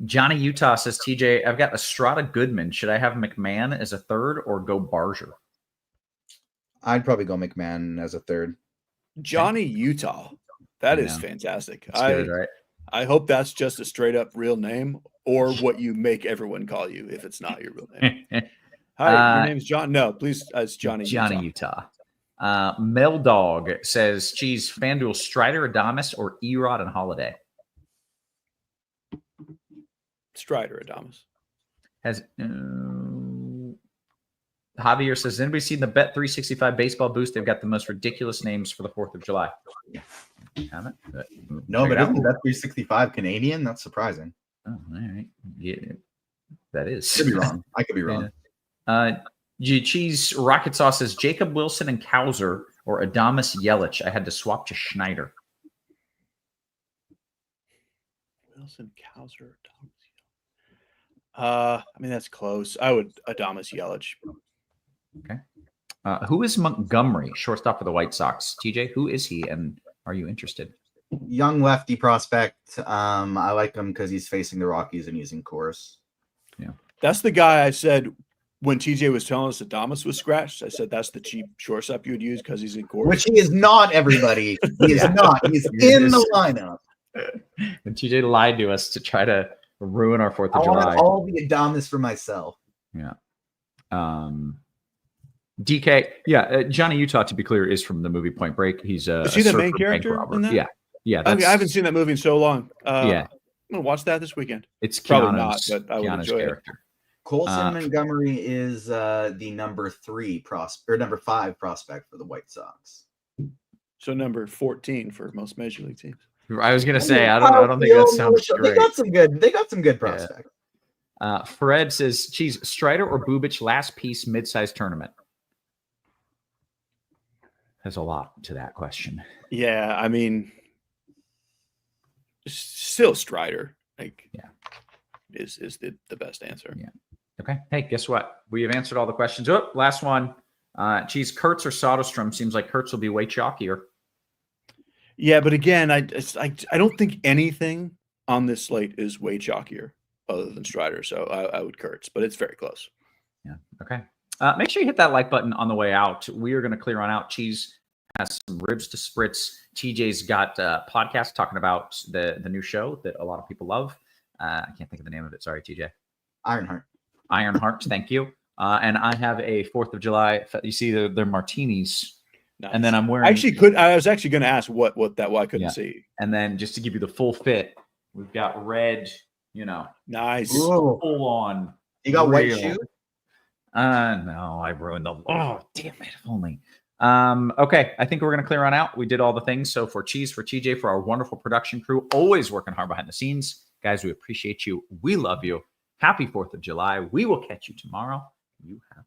Johnny Utah says, TJ, I've got Estrada Goodman. Should I have McMahon as a third or go Barger? I'd probably go McMahon as a third. Johnny Utah. That is Yeah. fantastic. That's good, right? I hope that's just a straight up real name. or what you make everyone call you if it's not your real name. Hi, your name's John. No, please, it's Johnny. Johnny Utah. Mel Dog says, Cheese, FanDuel, Strider, Adamas, or Erod and Holiday? Strider, Adamas. Has Javier says, anybody seen the Bet365 baseball boost? They've got the most ridiculous names for the 4th of July. Haven't? No, but isn't Bet365 Canadian? That's surprising. Oh, all right. Yeah, that is. Could be wrong. I could be wrong. Cheese Rocket Sauce says Jacob Wilson and Kauser or Adamas Yelich. I had to swap to Schneider. Wilson, Kauser, Adamas. I mean, that's close. I would Adamas Yelich. Okay. Who is Montgomery, shortstop for the White Sox? TJ, who is he, and are you interested? Young lefty prospect. I like him because he's facing the Rockies and using Coors. Yeah, that's the guy I said when TJ was telling us Adamas was scratched. I said that's the cheap shortstop you would use because he's in Coors. Which he is not, everybody. He is not. He's in the lineup. And TJ lied to us to try to ruin our 4th of July. I want all the Adamas for myself. Yeah. DK, Johnny Utah, to be clear, is from the movie Point Break. He's is he the main character in that? Yeah. I haven't seen that movie in so long. Yeah, I'm gonna watch that this weekend. It's probably not, but I would Keanu's enjoy character. it. Colson Montgomery is the number 3 prospect or number 5 prospect for the White Sox. So number 14 for most major league teams. I was gonna say I don't think that sounds great. They got some good prospects. Fred says, Cheese, Strider or Bubich last piece mid-sized tournament? There's a lot to that question. Yeah, I mean, still Strider, is the best answer. Yeah. Okay. Hey, guess what? We have answered all the questions. Oh, last one. Cheese, Kurtz or Soderstrom? Seems like Kurtz will be way chalkier. Yeah, but again, I don't think anything on this slate is way chalkier other than Strider. So I would Kurtz, but it's very close. Yeah. Okay. Make sure you hit that like button on the way out. We are going to clear on out. Cheese has some ribs to spritz. TJ's got a podcast talking about the new show that a lot of people love. I can't think of the name of it. Sorry, TJ. Ironheart. Thank you. And I have a 4th of July. You see they're martinis. Nice. And then I'm wearing. I was actually going to ask why I couldn't see. And then just to give you the full fit, we've got red. Nice. Full on. You got white shoes? No, I ruined them. Oh, damn it. If only. Okay. I think we're going to clear on out. We did all the things. So for Cheese, for TJ, for our wonderful production crew, always working hard behind the scenes. Guys, we appreciate you. We love you. Happy 4th of July. We will catch you tomorrow. You have